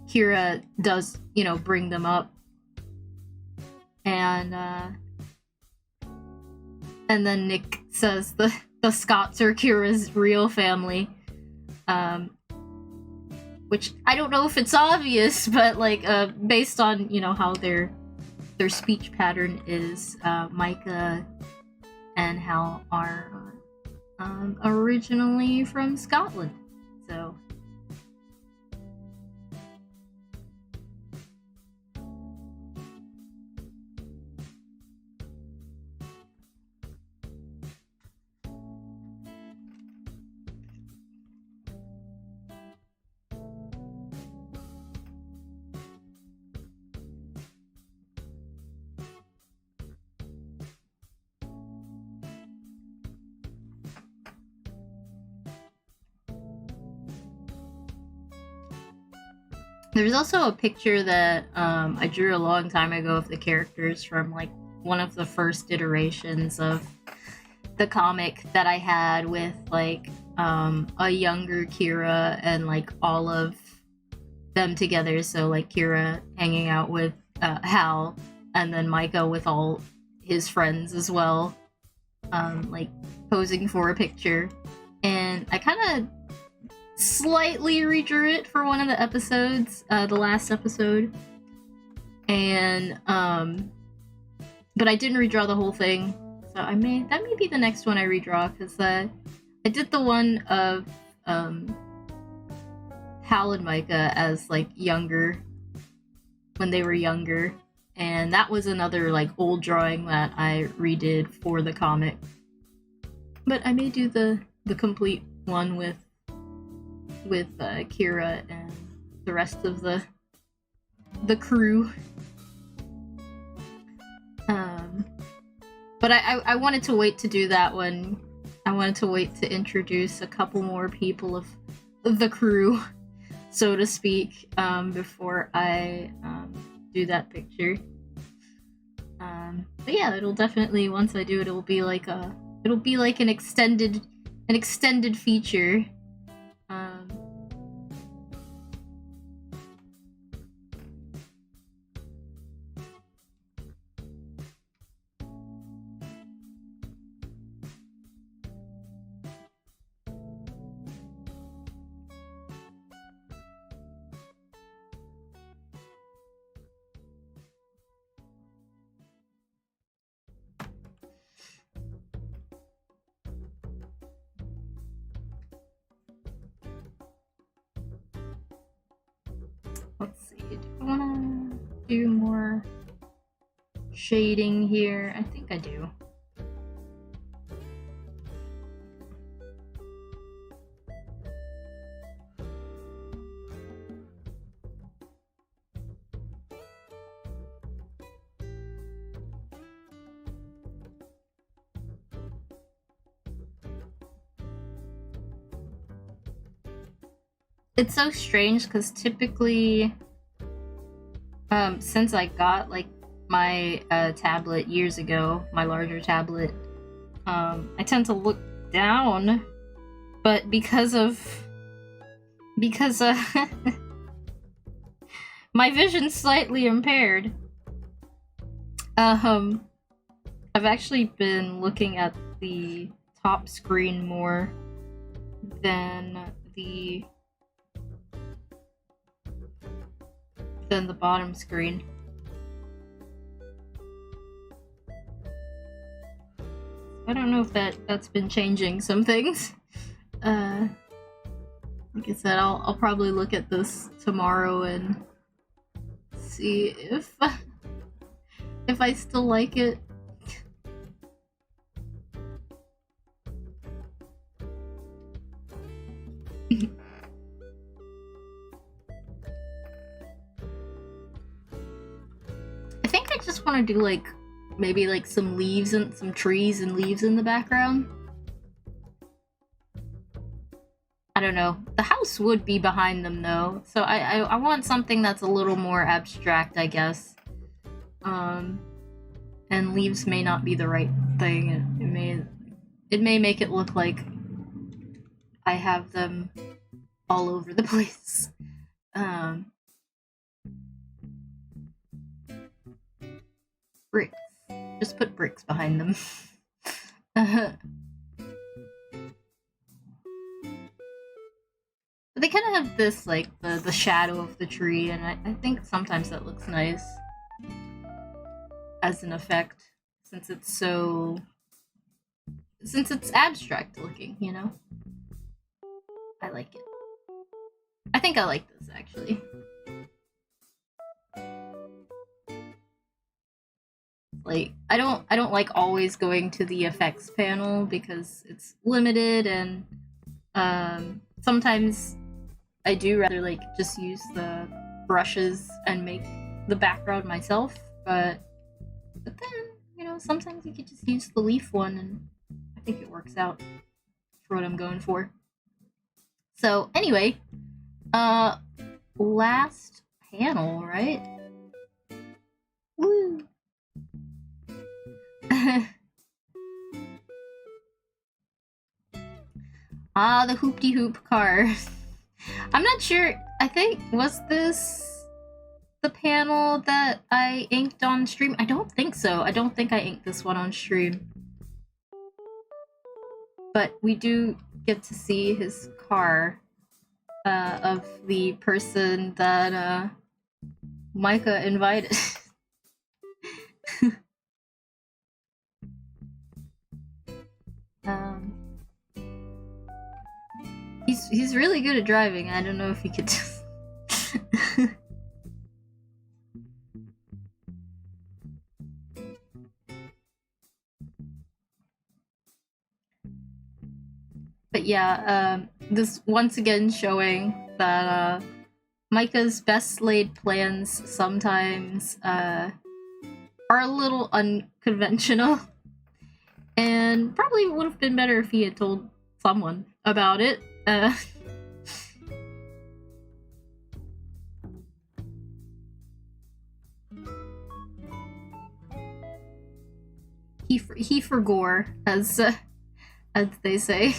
Kira does, bring them up, and then Nick says the Scots are Kira's real family, which I don't know if it's obvious, but based on how their speech pattern is, Micah and Hal are originally from Scotland, so. There's also a picture that I drew a long time ago of the characters from one of the first iterations of the comic that I had with a younger Kira and all of them together. So Kira hanging out with Hal, and then Micah with all his friends as well, posing for a picture. And I kind of slightly redrew it for one of the episodes, the last episode, and but I didn't redraw the whole thing, so that may be the next one I redraw, because I did the one of Hal and Micah as younger, when they were younger, and that was another old drawing that I redid for the comic. But I may do the complete one with Kira and the rest of the crew. But I wanted to wait to do that one. I wanted to wait to introduce a couple more people of the crew, so to speak, before I do that picture. But yeah, it'll definitely, once I do it, it'll be an extended feature. Let's see, do I want to do more shading here? I think I do. It's so strange because typically, since I got my tablet years ago, my larger tablet, I tend to look down, but because my vision's slightly impaired, I've actually been looking at the top screen more than the bottom screen. I don't know if that's been changing some things. Like I said, I'll probably look at this tomorrow and see if I still like it. just want to do like maybe like some leaves and some trees and leaves in the background. I don't know. The house would be behind them though, so I want something that's a little more abstract, I guess. And leaves may not be the right thing. It may make it look like I have them all over the place. Bricks. Just put bricks behind them. But they kind of have this, like, the shadow of the tree, and I think sometimes that looks nice as an effect, since it's abstract looking, you know? I like it. I think I like this, actually. Like, I don't like always going to the effects panel because it's limited, and sometimes I do rather like just use the brushes and make the background myself, but then, you know, sometimes you could just use the leaf one, and I think it works out for what I'm going for. So anyway, last panel, right? Woo! Ah, the hoop-de-hoop car. I'm not sure, I think, was this the panel that I inked on stream? I don't think so. I don't think I inked this one on stream. But we do get to see his car of the person that Micah invited. He's really good at driving. I don't know if he could just... But yeah, this once again showing that Micah's best laid plans sometimes are a little unconventional, and probably would have been better if he had told someone about it. He forgore, as they say.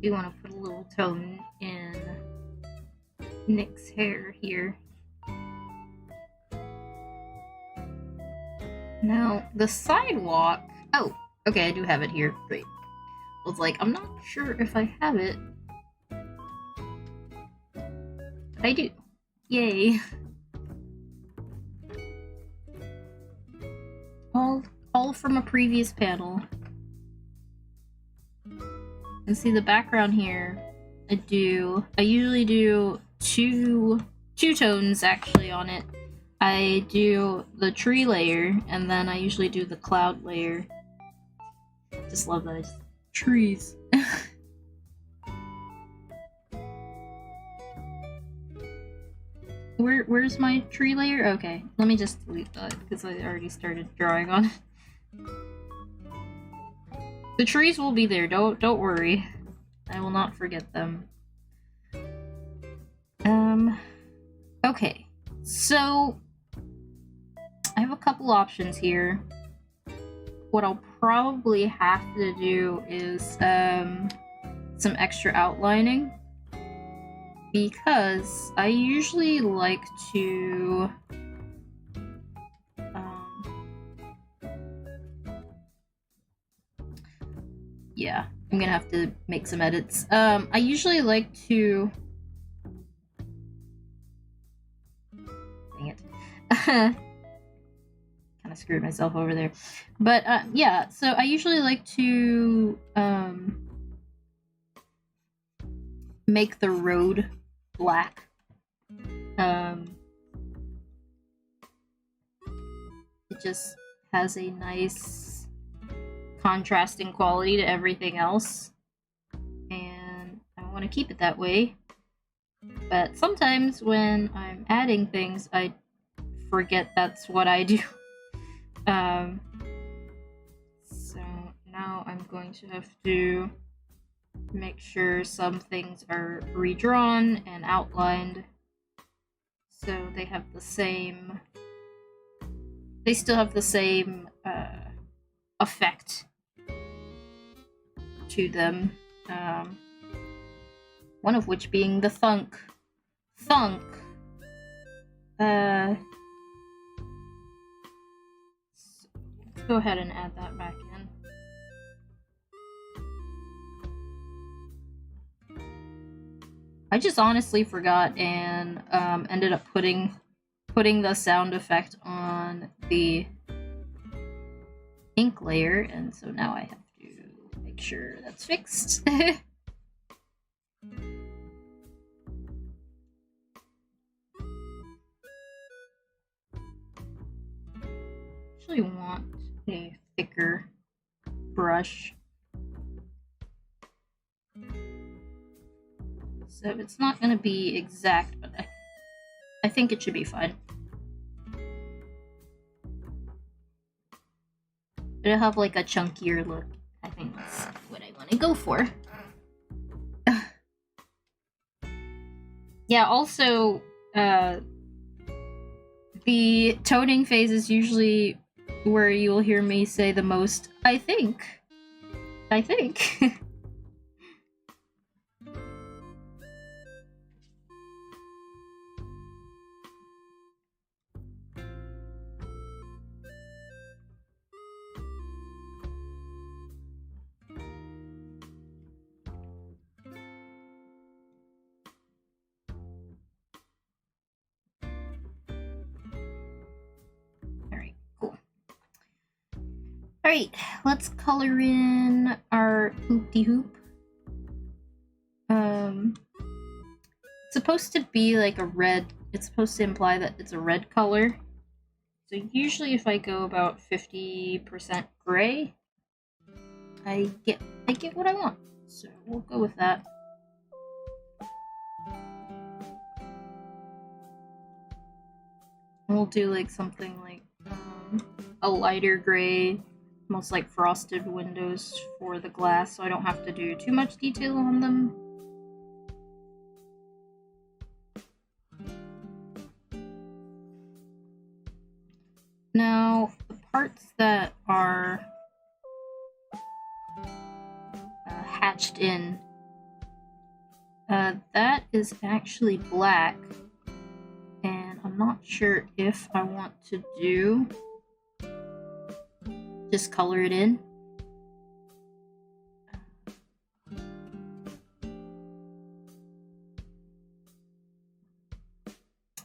You want to put a little tone in Nick's hair here. Now, the sidewalk... Oh, okay, I do have it here. Great. I was like, I'm not sure if I have it. But I do. Yay. All from a previous panel. And see the background here, I usually do two tones actually on it. I do the tree layer, and then I usually do the cloud layer. Just love those trees. Where's my tree layer? Okay, let me just delete that because I already started drawing on it. The trees will be there, don't worry. I will not forget them. Okay. So I have a couple options here. What I'll probably have to do is some extra outlining, because I usually like to yeah, I'm gonna have to make some edits. I usually like to... Dang it. kind of screwed myself over there. But yeah, so I usually like to make the road black. It just has a nice contrasting quality to everything else, and I want to keep it that way. But sometimes when I'm adding things, I forget that's what I do. So now I'm going to have to make sure some things are redrawn and outlined so they have the same, they still have the same effect to them. One of which being the thunk. So let's go ahead and add that back in. I just honestly forgot and ended up putting the sound effect on the ink layer, and so now I have to make sure that's fixed. Actually want a thicker brush. So it's not going to be exact, but I think it should be fine. It'll have like a chunkier look. I think that's what I want to go for. Yeah, also, the toning phase is usually where you'll hear me say the most, I think. Alright, let's color in our hoop-de-hoop. It's supposed to be like a red, it's supposed to imply that it's a red color. So usually if I go about 50% gray, I get what I want. So we'll go with that. And we'll do like something like a lighter gray, almost like frosted windows for the glass, so I don't have to do too much detail on them. Now, the parts that are hatched in, that is actually black, and I'm not sure if I want to do just color it in.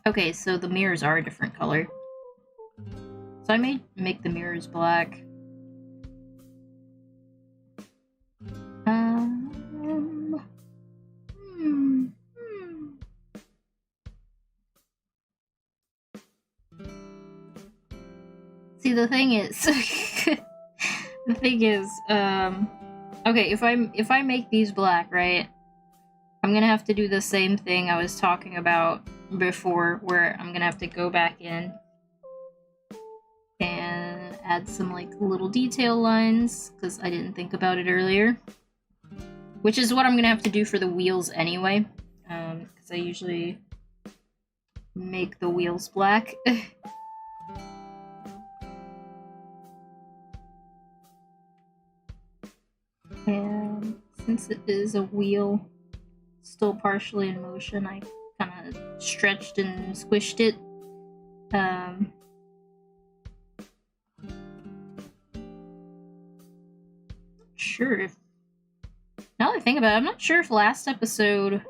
Okay, so the mirrors are a different color. So I may make the mirrors black. See, the thing is, okay, if I make these black, right, I'm gonna have to do the same thing I was talking about before, where I'm gonna have to go back in and add some like little detail lines, because I didn't think about it earlier. Which is what I'm gonna have to do for the wheels anyway, because I usually make the wheels black. And since it is a wheel still partially in motion, I kind of stretched and squished it. Sure if, now that I think about it, I'm not sure if last episode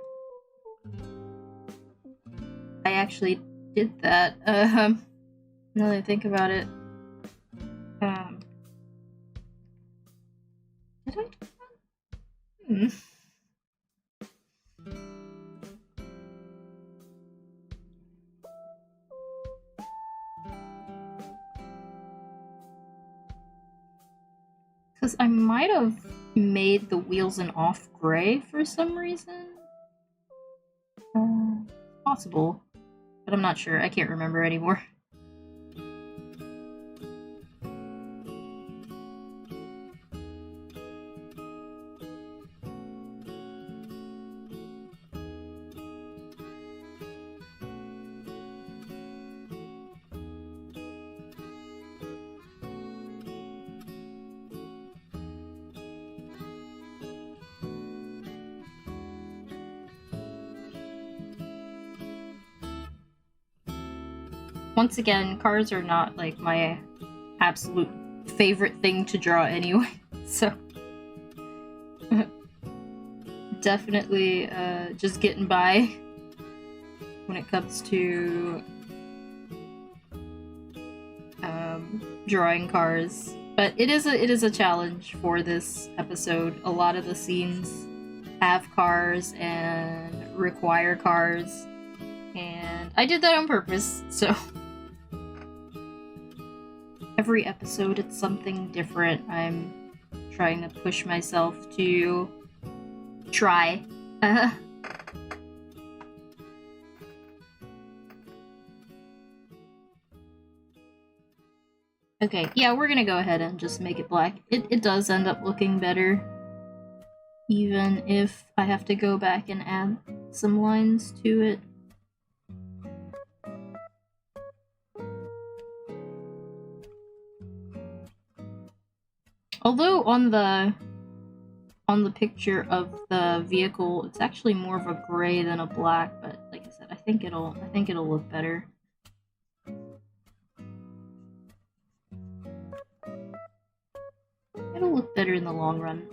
I actually did that. Now that I think about it. Because I might have made the wheels an off gray for some reason. Possible. But I'm not sure. I can't remember anymore. Once again, cars are not like my absolute favorite thing to draw anyway, so definitely just getting by when it comes to drawing cars. But it is a challenge for this episode. A lot of the scenes have cars and require cars, and I did that on purpose, so every episode it's something different. I'm trying to push myself to try. Okay, yeah, we're gonna go ahead and just make it black. It does end up looking better, even if I have to go back and add some lines to it. Although on the picture of the vehicle, it's actually more of a gray than a black, but like I said, I think it'll look better. It'll look better in the long run.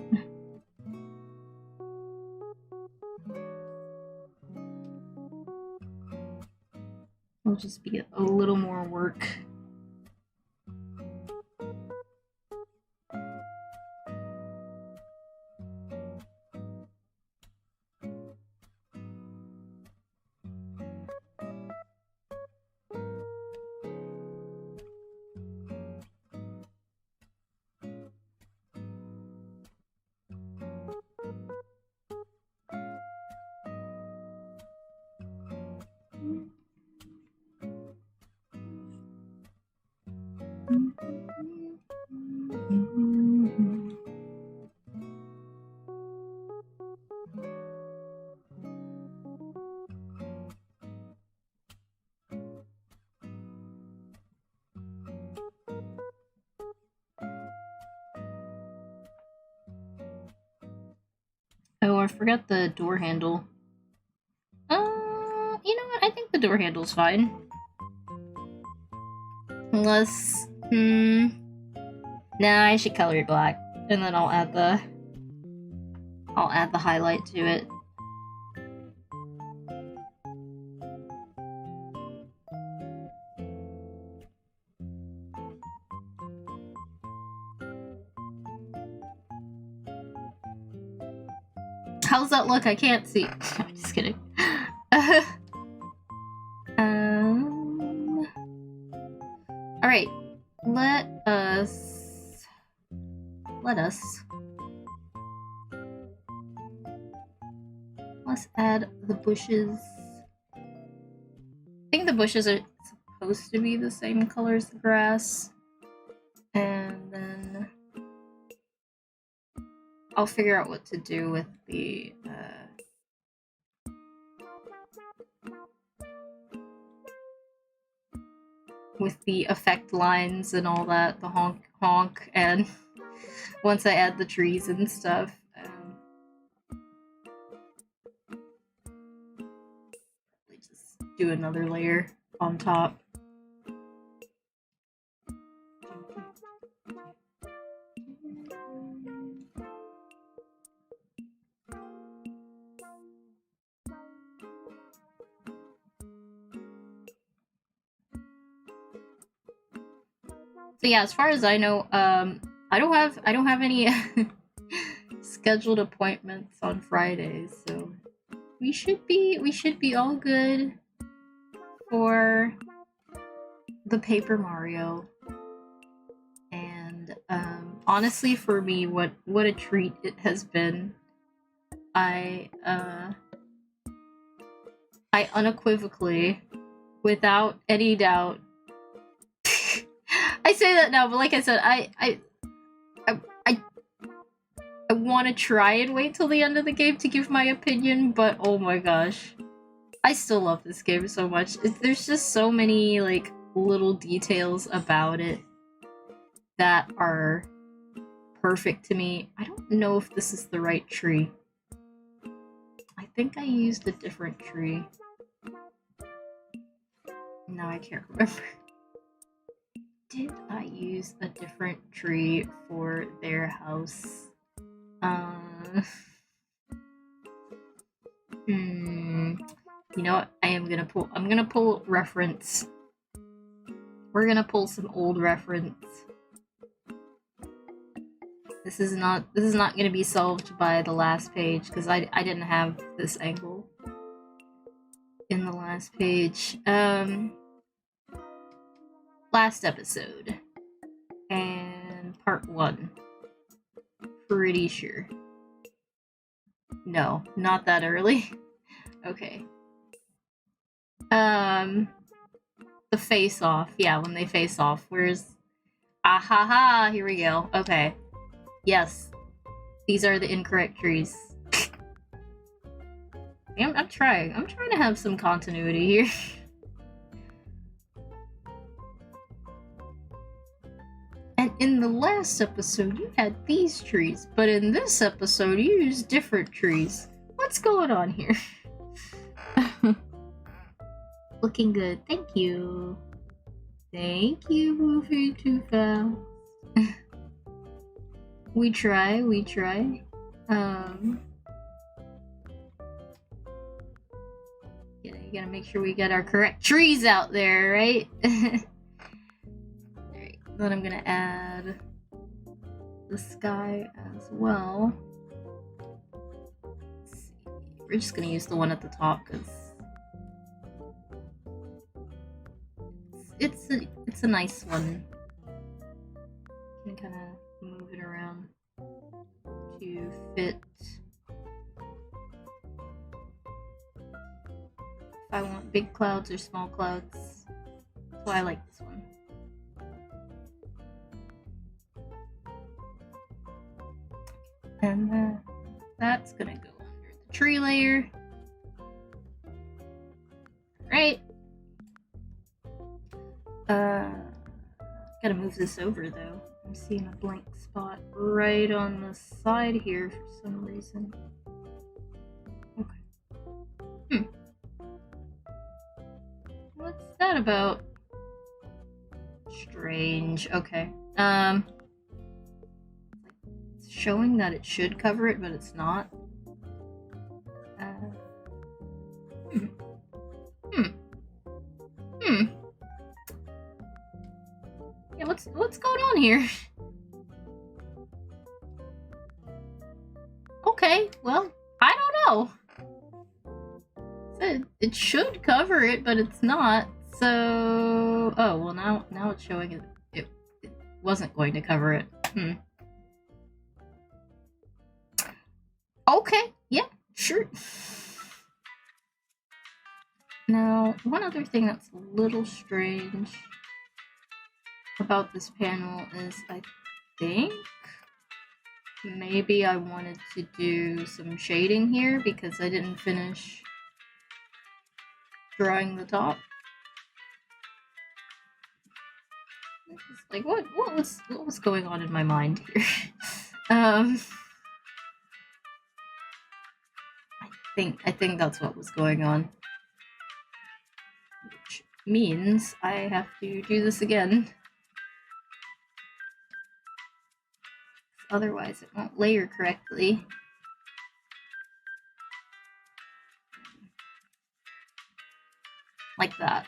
It'll just be a little more work. Oh, I forgot the door handle. You know what? I think the door handle's fine. Unless, nah, I should color it black, and then I'll add the highlight to it. How's that look? I can't see. I'm just kidding. Alright. Let's add the bushes. I think the bushes are supposed to be the same color as the grass. And then I'll figure out what to do with the effect lines and all that, the honk, and once I add the trees and stuff. Probably just do another layer on top. So yeah, as far as I know, I don't have any scheduled appointments on Fridays, so we should be all good for the Paper Mario. And honestly, for me, what a treat it has been. I unequivocally, without any doubt, I say that now, but like I said, I want to try and wait till the end of the game to give my opinion, but oh my gosh, I still love this game so much. There's just so many like little details about it that are perfect to me. I don't know if this is the right tree. I think I used a different tree. No, I can't remember. Did I use a different tree for their house? You know what? I'm gonna pull reference. We're gonna pull some old reference. This is not gonna be solved by the last page, because I didn't have this angle in the last page. Last episode. And part 1. Pretty sure. No, not that early. Okay. The face off. Yeah, when they face off. Where's... Ahaha! Here we go. Okay. Yes. These are the incorrect trees. I'm trying. I'm trying to have some continuity here. And in the last episode, you had these trees, but in this episode, you used different trees. What's going on here? Looking good. Thank you. Thank you, moving too fast. We try. Yeah, you gotta make sure we get our correct trees out there, right? Alright, then I'm gonna add the sky as well. Let's see. We're just gonna use the one at the top because it's a nice one. You can kind of move it around to fit. If I want big clouds or small clouds. That's why I like this one. And that's gonna go under the tree layer. Right. Gotta move this over though. I'm seeing a blank spot right on the side here for some reason. Okay. What's that about? Strange. Okay. It's showing that it should cover it, but it's not. Yeah, what's going on here? Okay, well, I don't know. It should cover it, but it's not. So, oh well, now it's showing it wasn't going to cover it. Okay, yeah, sure. Now, one other thing that's a little strange about this panel is I think maybe I wanted to do some shading here because I didn't finish drawing the top. Like what was going on in my mind here? I think that's what was going on. Which means I have to do this again. Otherwise it won't layer correctly. Like that.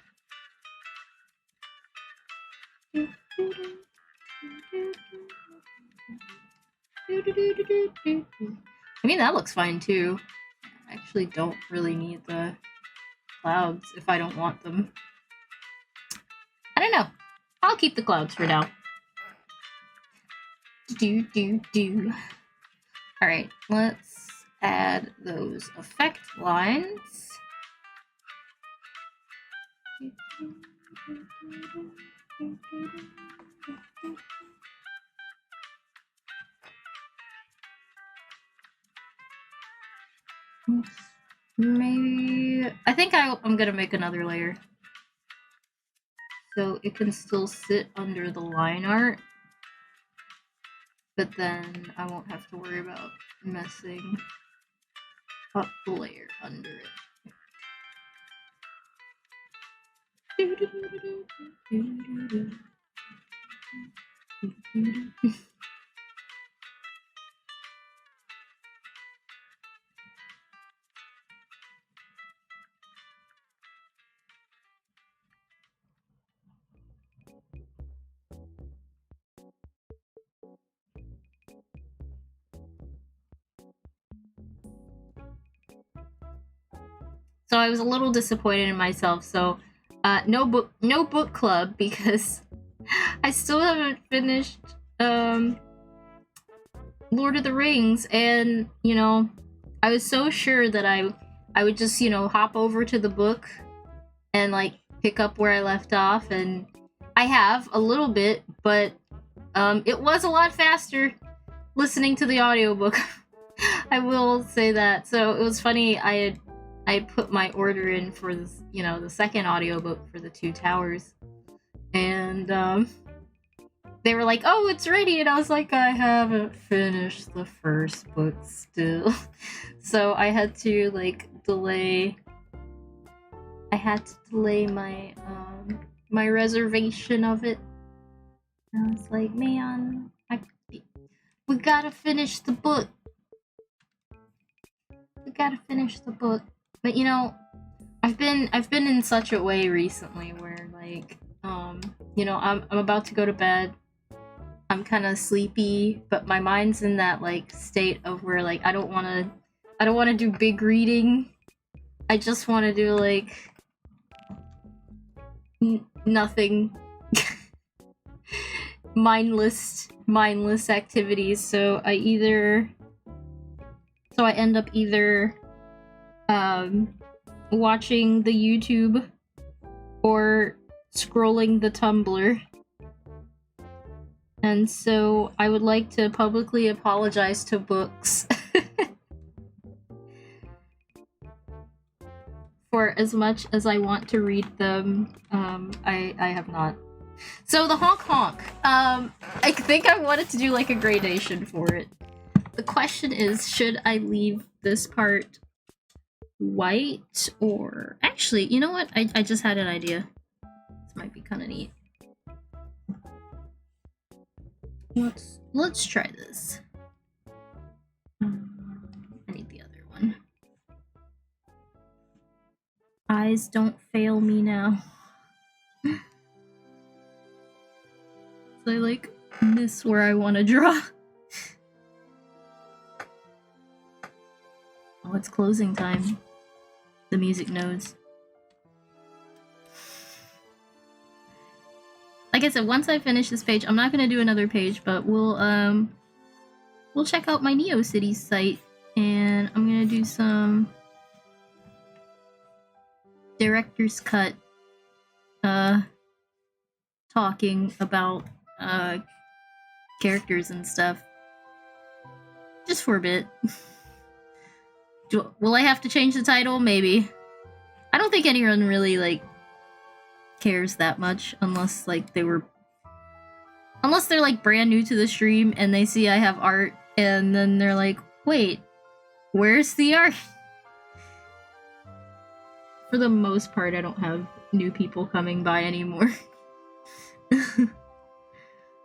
I mean, that looks fine too. I actually don't really need the clouds if I don't want them. I don't know. I'll keep the clouds for now. Alright, let's add those effect lines. Maybe... I think I'm gonna make another layer. So it can still sit under the line art. But then I won't have to worry about messing up the layer under it. So I was a little disappointed in myself. So no book club because I still haven't finished Lord of the Rings, and you know, I was so sure that I would just, you know, hop over to the book and like pick up where I left off, and I have a little bit, but it was a lot faster listening to the audiobook. I will say that. So it was funny, I had put my order in for this, you know, the second audiobook for the Two Towers, and they were like, "Oh, it's ready," and I was like, "I haven't finished the first book still." So I had to like delay. I had to delay my my reservation of it. And I was like, "Man, we gotta finish the book. We gotta finish the book." But you know, I've been in such a way recently where like you know, I'm about to go to bed. I'm kind of sleepy, but my mind's in that like state of where like I don't want to do big reading. I just want to do like nothing. mindless activities. So I end up either watching the YouTube or scrolling the Tumblr. And so I would like to publicly apologize to books for as much as I want to read them. I have not. So the honk honk. I think I wanted to do like a gradation for it. The question is, should I leave this part white or... Actually, you know what? I just had an idea. This might be kind of neat. Let's try this. I need the other one. Eyes don't fail me now. So I like miss where I want to draw. Oh, it's closing time. The music knows. Like I said, once I finish this page, I'm not gonna do another page, but we'll check out my NeoCities site, and I'm gonna do some director's cut talking about characters and stuff. Just for a bit. Will I have to change the title? Maybe. I don't think anyone really like cares that much unless like they're like brand new to the stream and they see I have art and then they're like, wait, where's the art? For the most part, I don't have new people coming by anymore.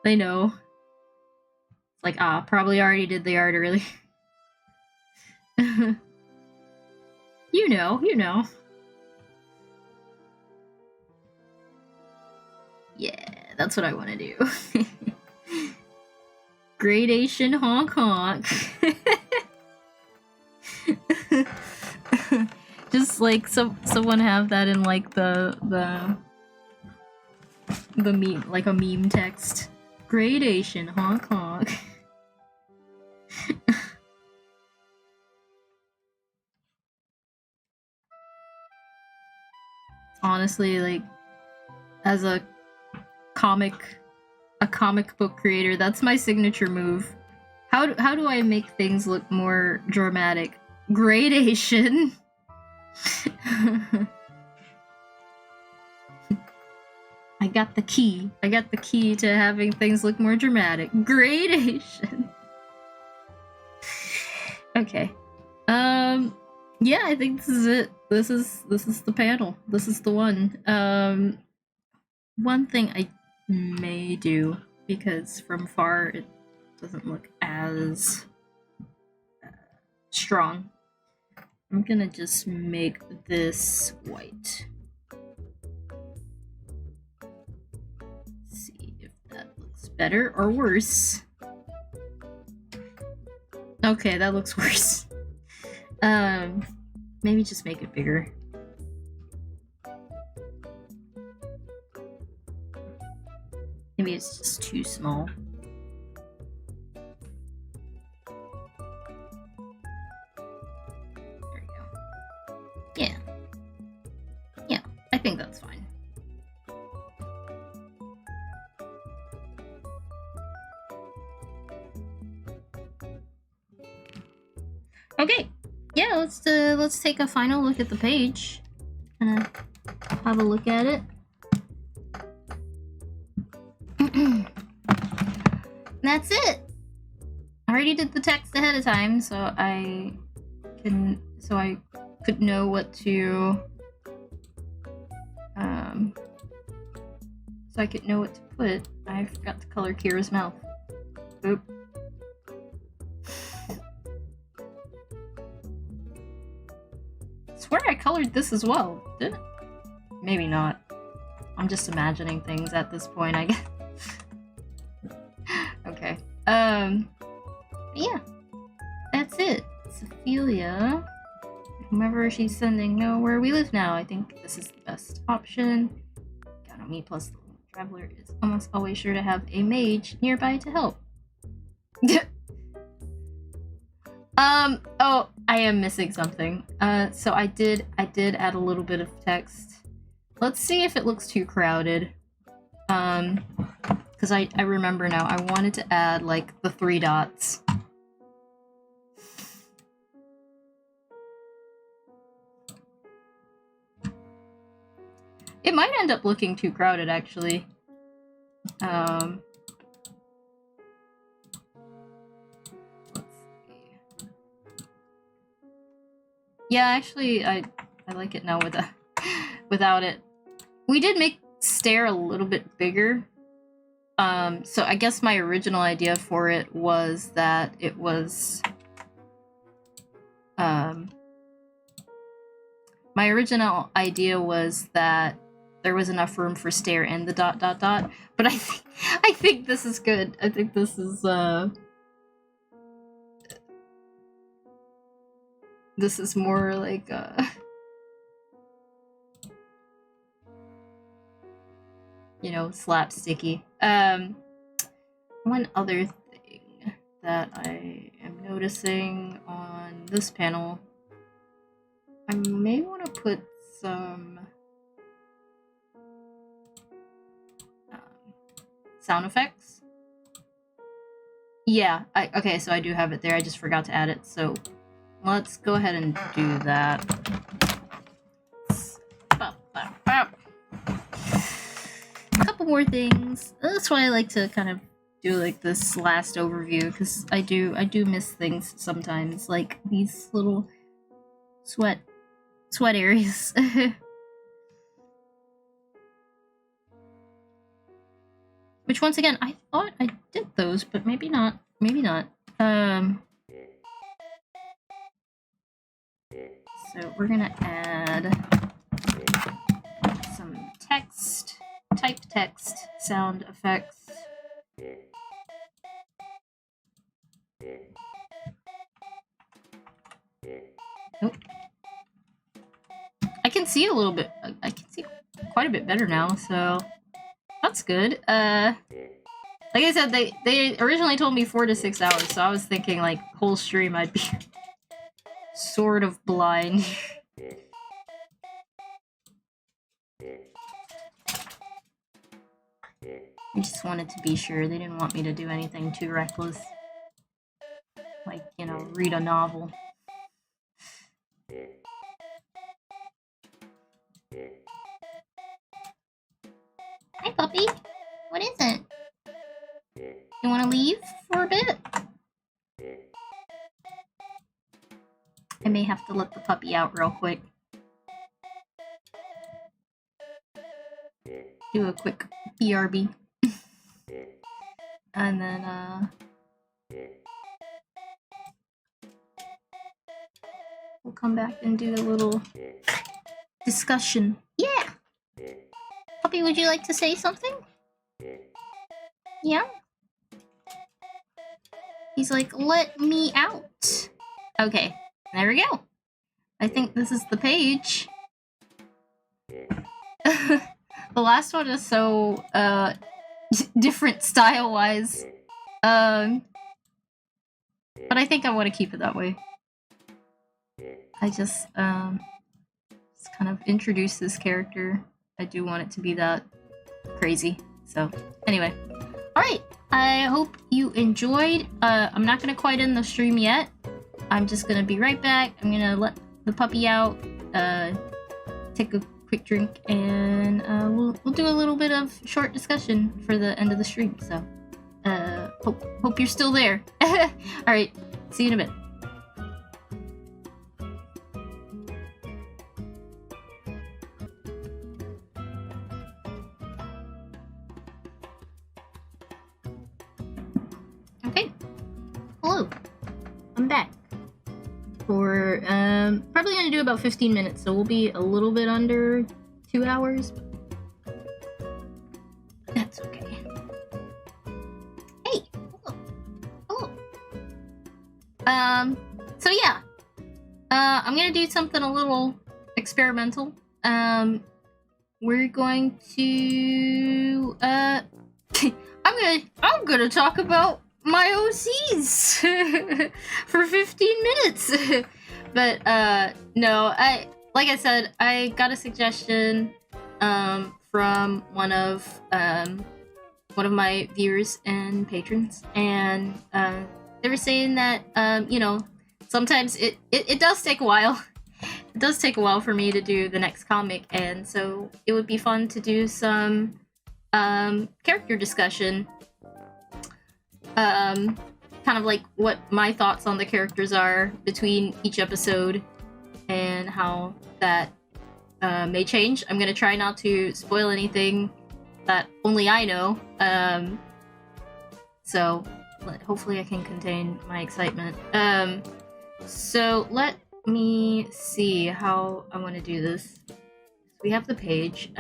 They know. It's like, probably already did the art early. You know. Yeah, that's what I want to do. Gradation honk honk. just like someone have that in like the meme, like a meme text. Gradation, honk honk. Honestly, like, as a comic book creator, that's my signature move. How do I make things look more dramatic? Gradation. I got the key. I got the key to having things look more dramatic. Gradation. Okay. Yeah, I think this is it. This is the panel. This is the one. One thing I may do, because from far it doesn't look as strong. I'm gonna just make this white. See if that looks better or worse. Okay, that looks worse. Maybe just make it bigger. Maybe it's just too small. There we go. Yeah. Yeah, I think that's fine. Okay. Yeah, let's take a final look at the page. Have a look at it. That's it. I already did the text ahead of time, so I could know what to so I could know what to put. I forgot to color Kira's mouth. Oop. I swear I colored this as well. Did it? Maybe not. I'm just imagining things at this point, I guess. Okay. Yeah. That's it. Ophelia. Whomever she's sending know where we live now. I think this is the best option. Count on me, plus the traveler is almost always sure to have a mage nearby to help. Oh, I am missing something. So I did add a little bit of text. Let's see if it looks too crowded. Because I remember now, I wanted to add, like, the 3 dots. It might end up looking too crowded, actually. Let's see. Yeah, actually, I like it now without it. We did make Stare a little bit bigger. So I guess my original idea for it was that it was... my original idea was that there was enough room for Stare and the ... But I think this is good. I think this is, this is more like, you know, slapsticky. One other thing that I am noticing on this panel, I may want to put some sound effects. Yeah, okay, so I do have it there. I just forgot to add it, so let's go ahead and do that. A couple more things. That's why I like to kind of do like this last overview, because I do miss things sometimes, like these little sweat areas. Which, once again, I thought I did those, but maybe not. Maybe not. So we're gonna add some text, type text, sound effects. Nope. can see a little bit. I can see quite a bit better now, so that's good. Like I said, they originally told me 4 to 6 hours, so I was thinking like whole stream I'd be sort of blind. I just wanted to be sure. They didn't want me to do anything too reckless. Like, you know, read a novel. Hi, puppy. What is it? You want to leave for a bit? I may have to let the puppy out real quick. Do a quick BRB. And then, we'll come back and do a little discussion. Yeah! Puppy, would you like to say something? Yeah? He's like, let me out. Okay, there we go. I think this is the page. The last one is so, different style-wise. But I think I want to keep it that way. I just kind of introduce this character. I do want it to be that crazy. So, anyway. Alright, I hope you enjoyed. I'm not gonna quite end the stream yet. I'm just gonna be right back. I'm gonna let the puppy out, take a quick drink, and we'll do a little bit of short discussion for the end of the stream. So, hope you're still there. Alright, see you in a bit. Okay. Hello. I'm back. For, probably gonna do about 15 minutes, so we'll be a little bit under 2 hours. That's okay. Hey! Hello. Hello. So yeah. I'm gonna do something a little experimental. We're going to, I'm gonna talk about my OCs for 15 minutes. But no, like I said, I got a suggestion from one of my viewers and patrons, and they were saying that you know, sometimes it does take a while. It does take a while for me to do the next comic, and so it would be fun to do some character discussion. Kind of like what my thoughts on the characters are between each episode and how that may change. I'm gonna try not to spoil anything that only I know. So hopefully I can contain my excitement. So let me see how I want to do this. We have the page.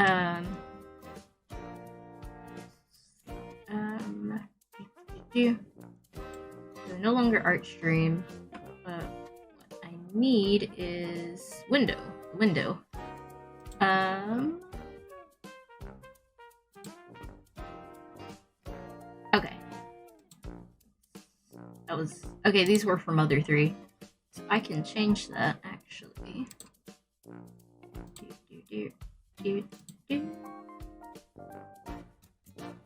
No longer art stream, but what I need is window. Okay. That was okay. These were from other 3, so I can change that actually.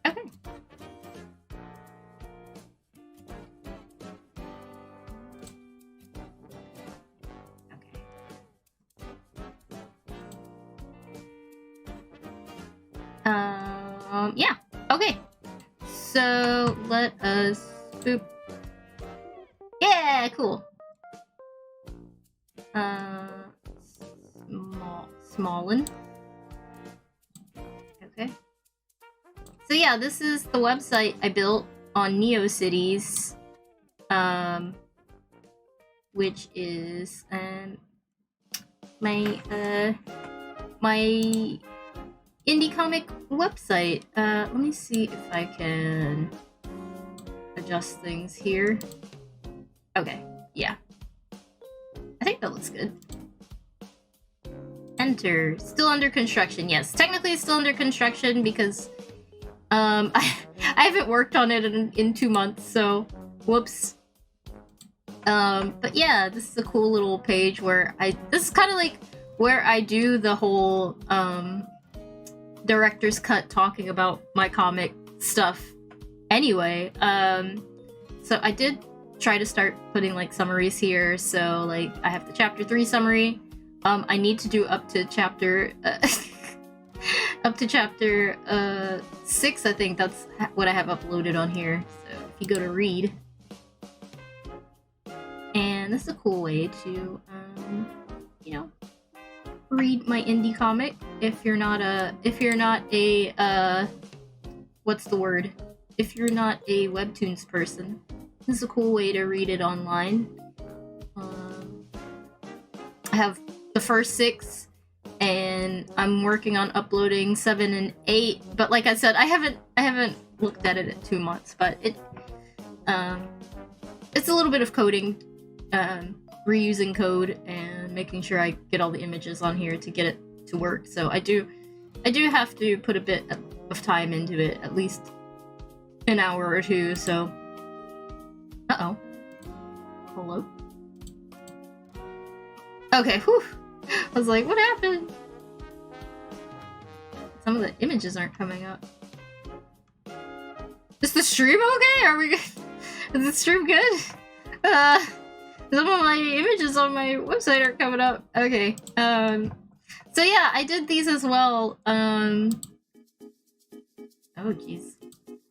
Okay. Yeah. Okay. So let us boop. Yeah, cool. Smallin. Okay. So yeah, this is the website I built on NeoCities, which is my indie comic website. Let me see if I can adjust things here. Okay, yeah. I think that looks good. And center. Still under construction. Yes, technically still under construction because I haven't worked on it in 2 months, so whoops. But yeah, this is a cool little page where this is kind of like where I do the whole director's cut talking about my comic stuff anyway. So I did try to start putting like summaries here. So like I have the chapter 3 summary. I need to do up to chapter 6. I think that's what I have uploaded on here. So if you go to read, and this is a cool way to you know, read my indie comic if you're not a what's the word? If you're not a webtoons person. This is a cool way to read it online. I have the first 6, and I'm working on uploading 7 and 8. But like I said, I haven't looked at it in 2 months. But it's a little bit of coding, reusing code, and making sure I get all the images on here to get it to work. So I do have to put a bit of time into it, at least an hour or 2. So. Uh-oh. Hello? Okay, whew. I was like, what happened? Some of the images aren't coming up. Is the stream okay? Are we good? Is the stream good? Some of my images on my website aren't coming up. Okay. So yeah, I did these as well. Oh jeez.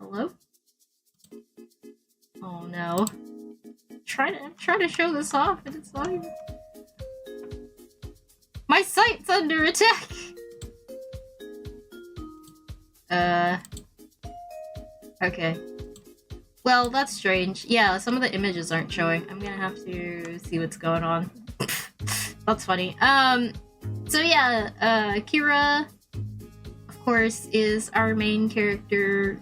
Hello? Oh no. I'm trying to show this off, and it's not even... My site's under attack! Okay. Well, that's strange. Yeah, some of the images aren't showing. I'm gonna have to see what's going on. That's funny. So yeah, Kira, of course, is our main character.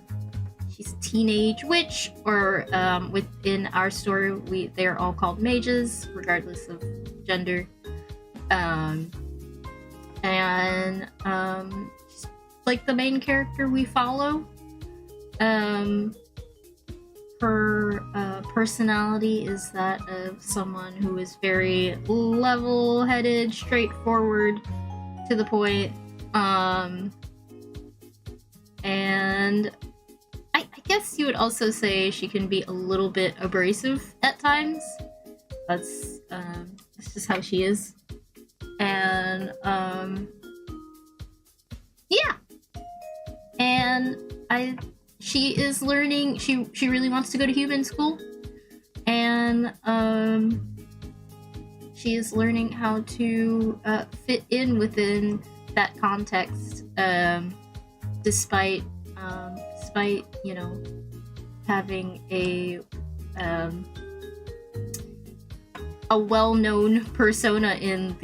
She's a teenage witch, or within our story, they're all called mages, regardless of gender. She's like the main character we follow. Her personality is that of someone who is very level-headed, straightforward, to the point. And I guess you would also say she can be a little bit abrasive at times. That's just how she is. And yeah. And she is learning. She really wants to go to human school, and she is learning how to fit in within that context, despite you know, having a well-known persona in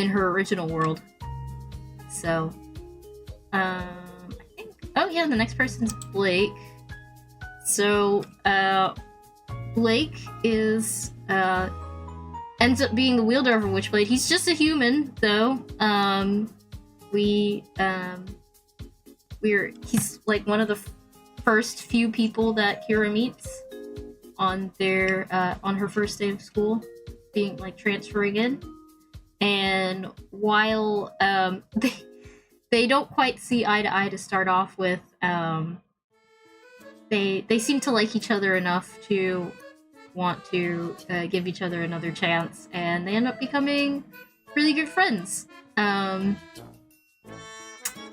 her original world. So I think, oh yeah, the next person's Blake. So Blake is ends up being the wielder of a Witchblade. He's just a human, though. He's like one of the first few people that Kira meets on her first day of school, being like transferring in. And while they don't quite see eye to eye to start off with, they seem to like each other enough to want to give each other another chance, and they end up becoming really good friends.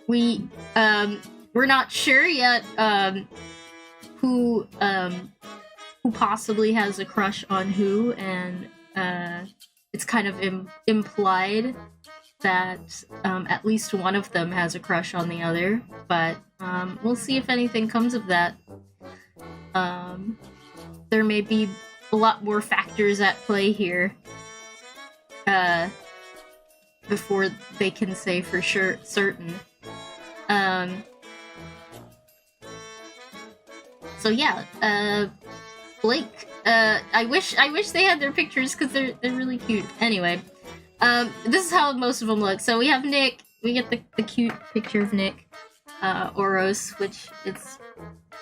We're not sure yet who possibly has a crush on who, and it's kind of implied that at least one of them has a crush on the other, but we'll see if anything comes of that. There may be a lot more factors at play here before they can say for sure certain. So yeah, Blake. I wish they had their pictures because they're really cute. Anyway, This is how most of them look. So we have Nick. We get the cute picture of Nick, Oros, which is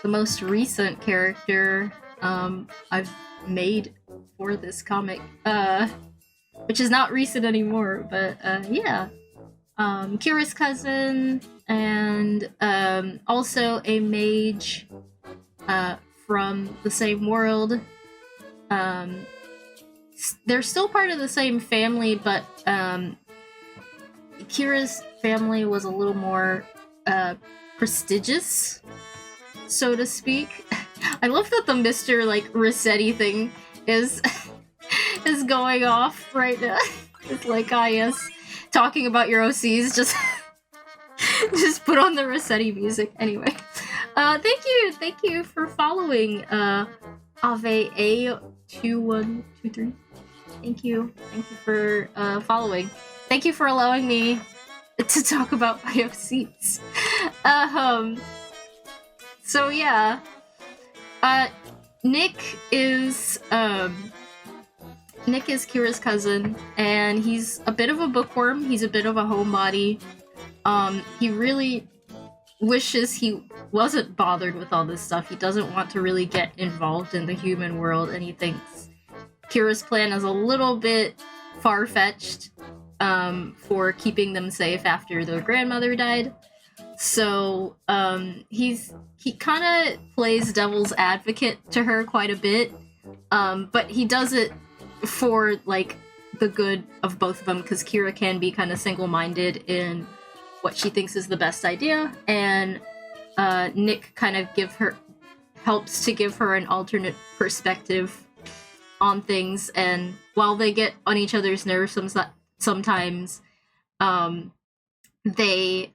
the most recent character I've made for this comic, which is not recent anymore, but yeah. Kira's cousin, and also a mage from the same world. They're still part of the same family, but Kira's family was a little more prestigious, so to speak. I love that the Mr. like Rossetti thing is is going off right now. It's like, yes, talking about your OCs, just just put on the Rossetti music. Anyway, thank you for following Ave A2123. Thank you for following. Thank you for allowing me to talk about my OCs. So yeah, Nick is Kira's cousin, and he's a bit of a bookworm. He's a bit of a homebody. He really wishes he wasn't bothered with all this stuff. He doesn't want to really get involved in the human world, and he thinks Kira's plan is a little bit far-fetched for keeping them safe after their grandmother died. So he kind of plays devil's advocate to her quite a bit, but he does it for like the good of both of them, because Kira can be kind of single-minded in what she thinks is the best idea, and Nick kind of helps to give her an alternate perspective on things. And while they get on each other's nerves sometimes, they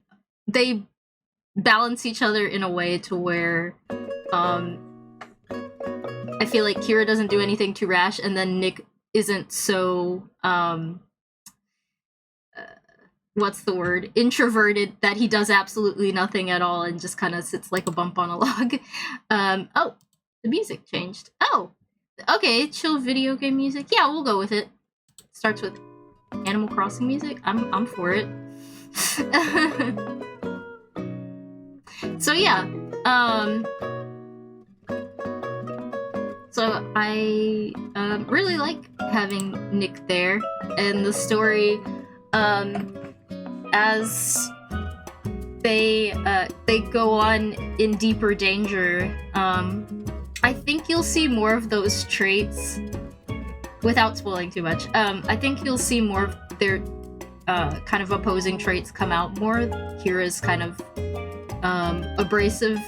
balance each other in a way to where I feel like Kira doesn't do anything too rash, and then Nick isn't so what's the word? Introverted, that he does absolutely nothing at all and just kind of sits like a bump on a log. Oh, the music changed. Oh, okay, chill video game music. Yeah, we'll go with it. Starts with Animal Crossing music. I'm for it. So yeah, so I really like having Nick there, and the story, as they go on in deeper danger, I think you'll see more of those traits, without spoiling too much. I think you'll see more of their kind of opposing traits come out more. Kira's kind of abrasive,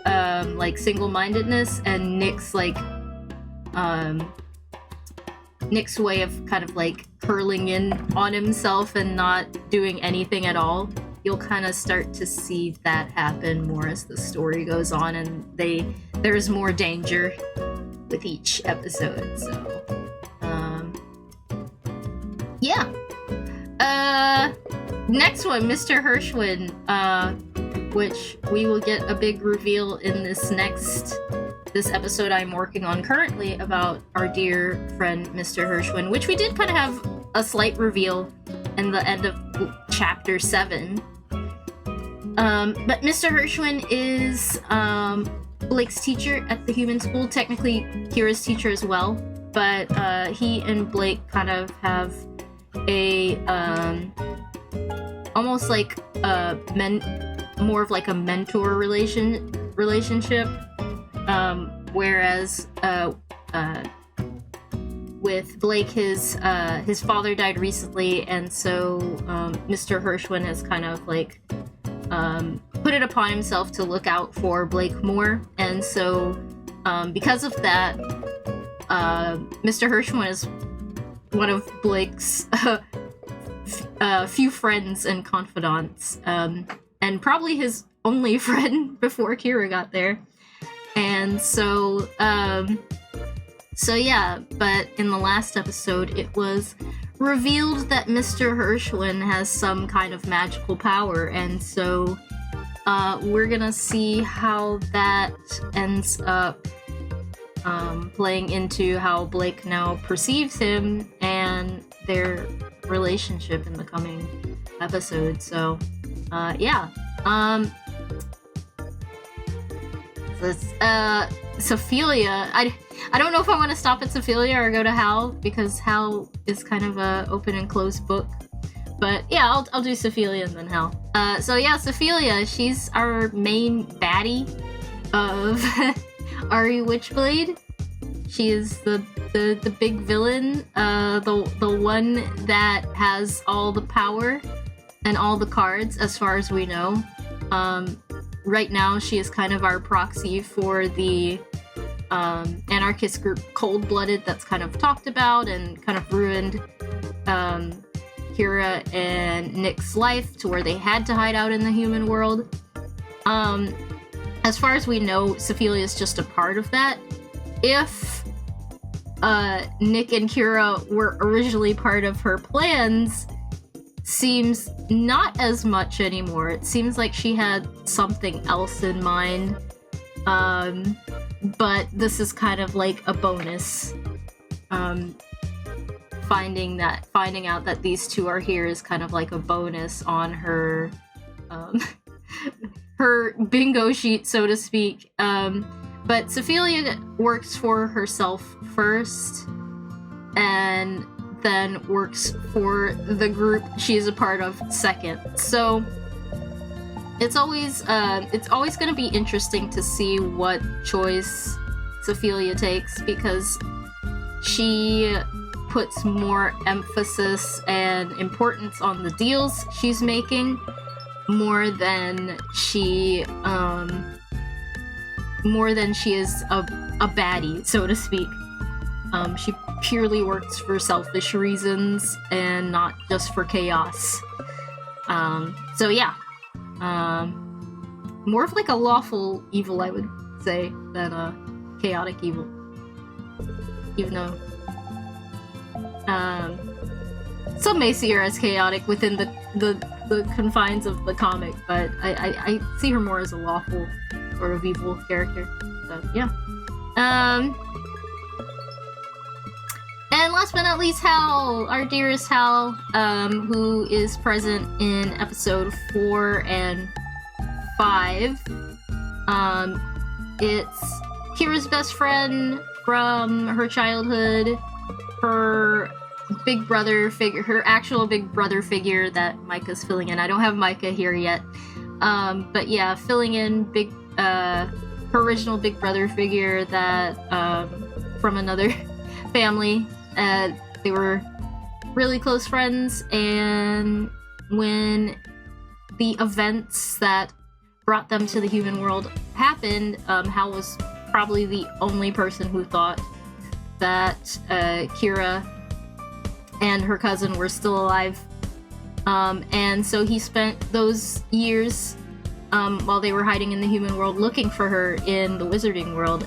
like single-mindedness, and Nick's like Nick's way of kind of like curling in on himself and not doing anything at all. You'll kind of start to see that happen more as the story goes on, and there's more danger with each episode. So yeah. Next one, Mr. Hirschwin, which we will get a big reveal in this episode I'm working on currently about our dear friend Mr. Hirschwin, which we did kind of have a slight reveal in the end of chapter 7. But Mr. Hirschwin is Blake's teacher at the human school, technically Kira's teacher as well, but he and Blake kind of have a almost like more of like a mentor relationship, whereas with Blake, his father died recently, and so Mr. Hirschwin has kind of like put it upon himself to look out for Blake more, and so because of that, Mr. Hirschwin is one of Blake's few friends and confidants, and probably his only friend before Kira got there. And so yeah, but in the last episode, it was revealed that Mr. Hirschwin has some kind of magical power, and so we're gonna see how that ends up playing into how Blake now perceives him, and and their relationship in the coming episode. So, yeah. Sophelia. I don't know if I want to stop at Sophelia or go to Hal, because Hal is kind of a open and closed book. But yeah, I'll do Sophelia and then Hal. So yeah, Sophelia, she's our main baddie of Ari Witchblade. She is the big villain, the one that has all the power and all the cards, as far as we know. Right now, she is kind of our proxy for the anarchist group Cold-Blooded that's kind of talked about and kind of ruined Kira and Nick's life to where they had to hide out in the human world. As far as we know, Sophelia is just a part of that. If Nick and Kira were originally part of her plans, seems not as much anymore. It seems like she had something else in mind. But this is kind of like a bonus. Finding out that these two are here is kind of like a bonus on her her bingo sheet, so to speak. But Sophelia works for herself first, and then works for the group she's a part of second. So it's always going to be interesting to see what choice Sophelia takes, because she puts more emphasis and importance on the deals she's making more than she is a baddie, so to speak. She purely works for selfish reasons and not just for chaos. So yeah. More of like a lawful evil, I would say, than a chaotic evil. Even though some may see her as chaotic within the confines of the comic, but I see her more as a lawful sort of evil character. So yeah. And last but not least, Hal, our dearest Hal, who is present in episode 4 and 5. It's Kira's best friend from her childhood, her big brother figure, her actual big brother figure that Micah's filling in. I don't have Micah here yet. But yeah, filling in her original big brother figure that, from another family. They were really close friends, and when the events that brought them to the human world happened, Hal was probably the only person who thought that Kira and her cousin were still alive. And so he spent those years while they were hiding in the human world looking for her in the wizarding world.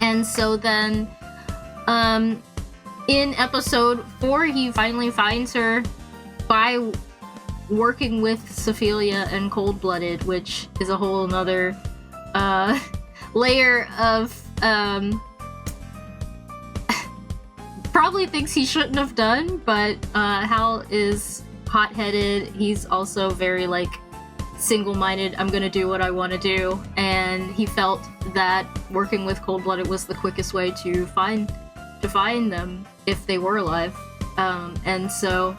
And so then, in episode 4, he finally finds her by working with Sophelia and Cold-Blooded, which is a whole nother layer of probably things he shouldn't have done, but Hal is hot-headed. He's also very, like, single-minded. I'm gonna do what I want to do, and he felt that working with Cold-Blooded was the quickest way to find them if they were alive. And so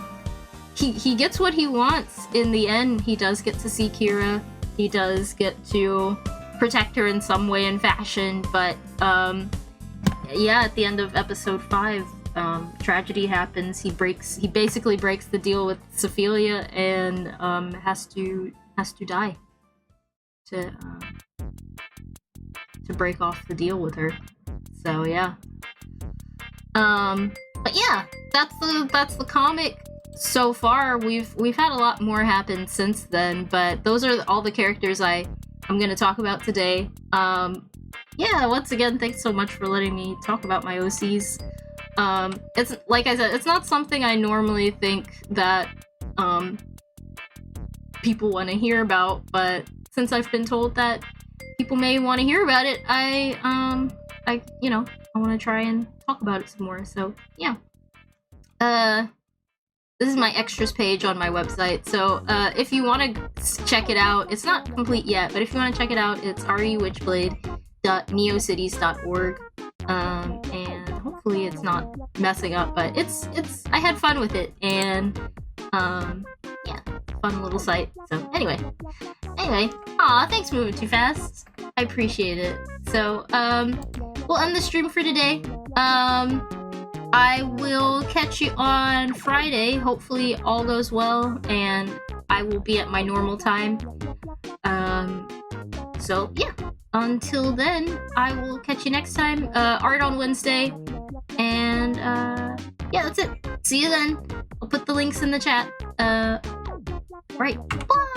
he gets what he wants in the end. He does get to see Kira. He does get to protect her in some way and fashion, but yeah, at the end of episode 5, tragedy happens. He basically breaks the deal with Sophelia and has to die to break off the deal with her. So yeah. But yeah, that's the comic so far. We've had a lot more happen since then, but those are all the characters I'm going to talk about today. Yeah, once again, thanks so much for letting me talk about my OCs. It's like I said, it's not something I normally think that people want to hear about, but since I've been told that people may want to hear about it, I want to try and talk about it some more. So yeah. This is my extras page on my website, so if you want to check it out, it's not complete yet, but if you want to check it out, it's rewitchblade.neocities.org, and hopefully it's not messing up, but I had fun with it, and yeah, fun little site. So anyway, aw, thanks Moving Too Fast. I appreciate it. So we'll end the stream for today. I will catch you on Friday. Hopefully all goes well and I will be at my normal time. So yeah, until then, I will catch you next time. Art on Wednesday. And yeah, that's it. See you then. I'll put the links in the chat. Right. Bye!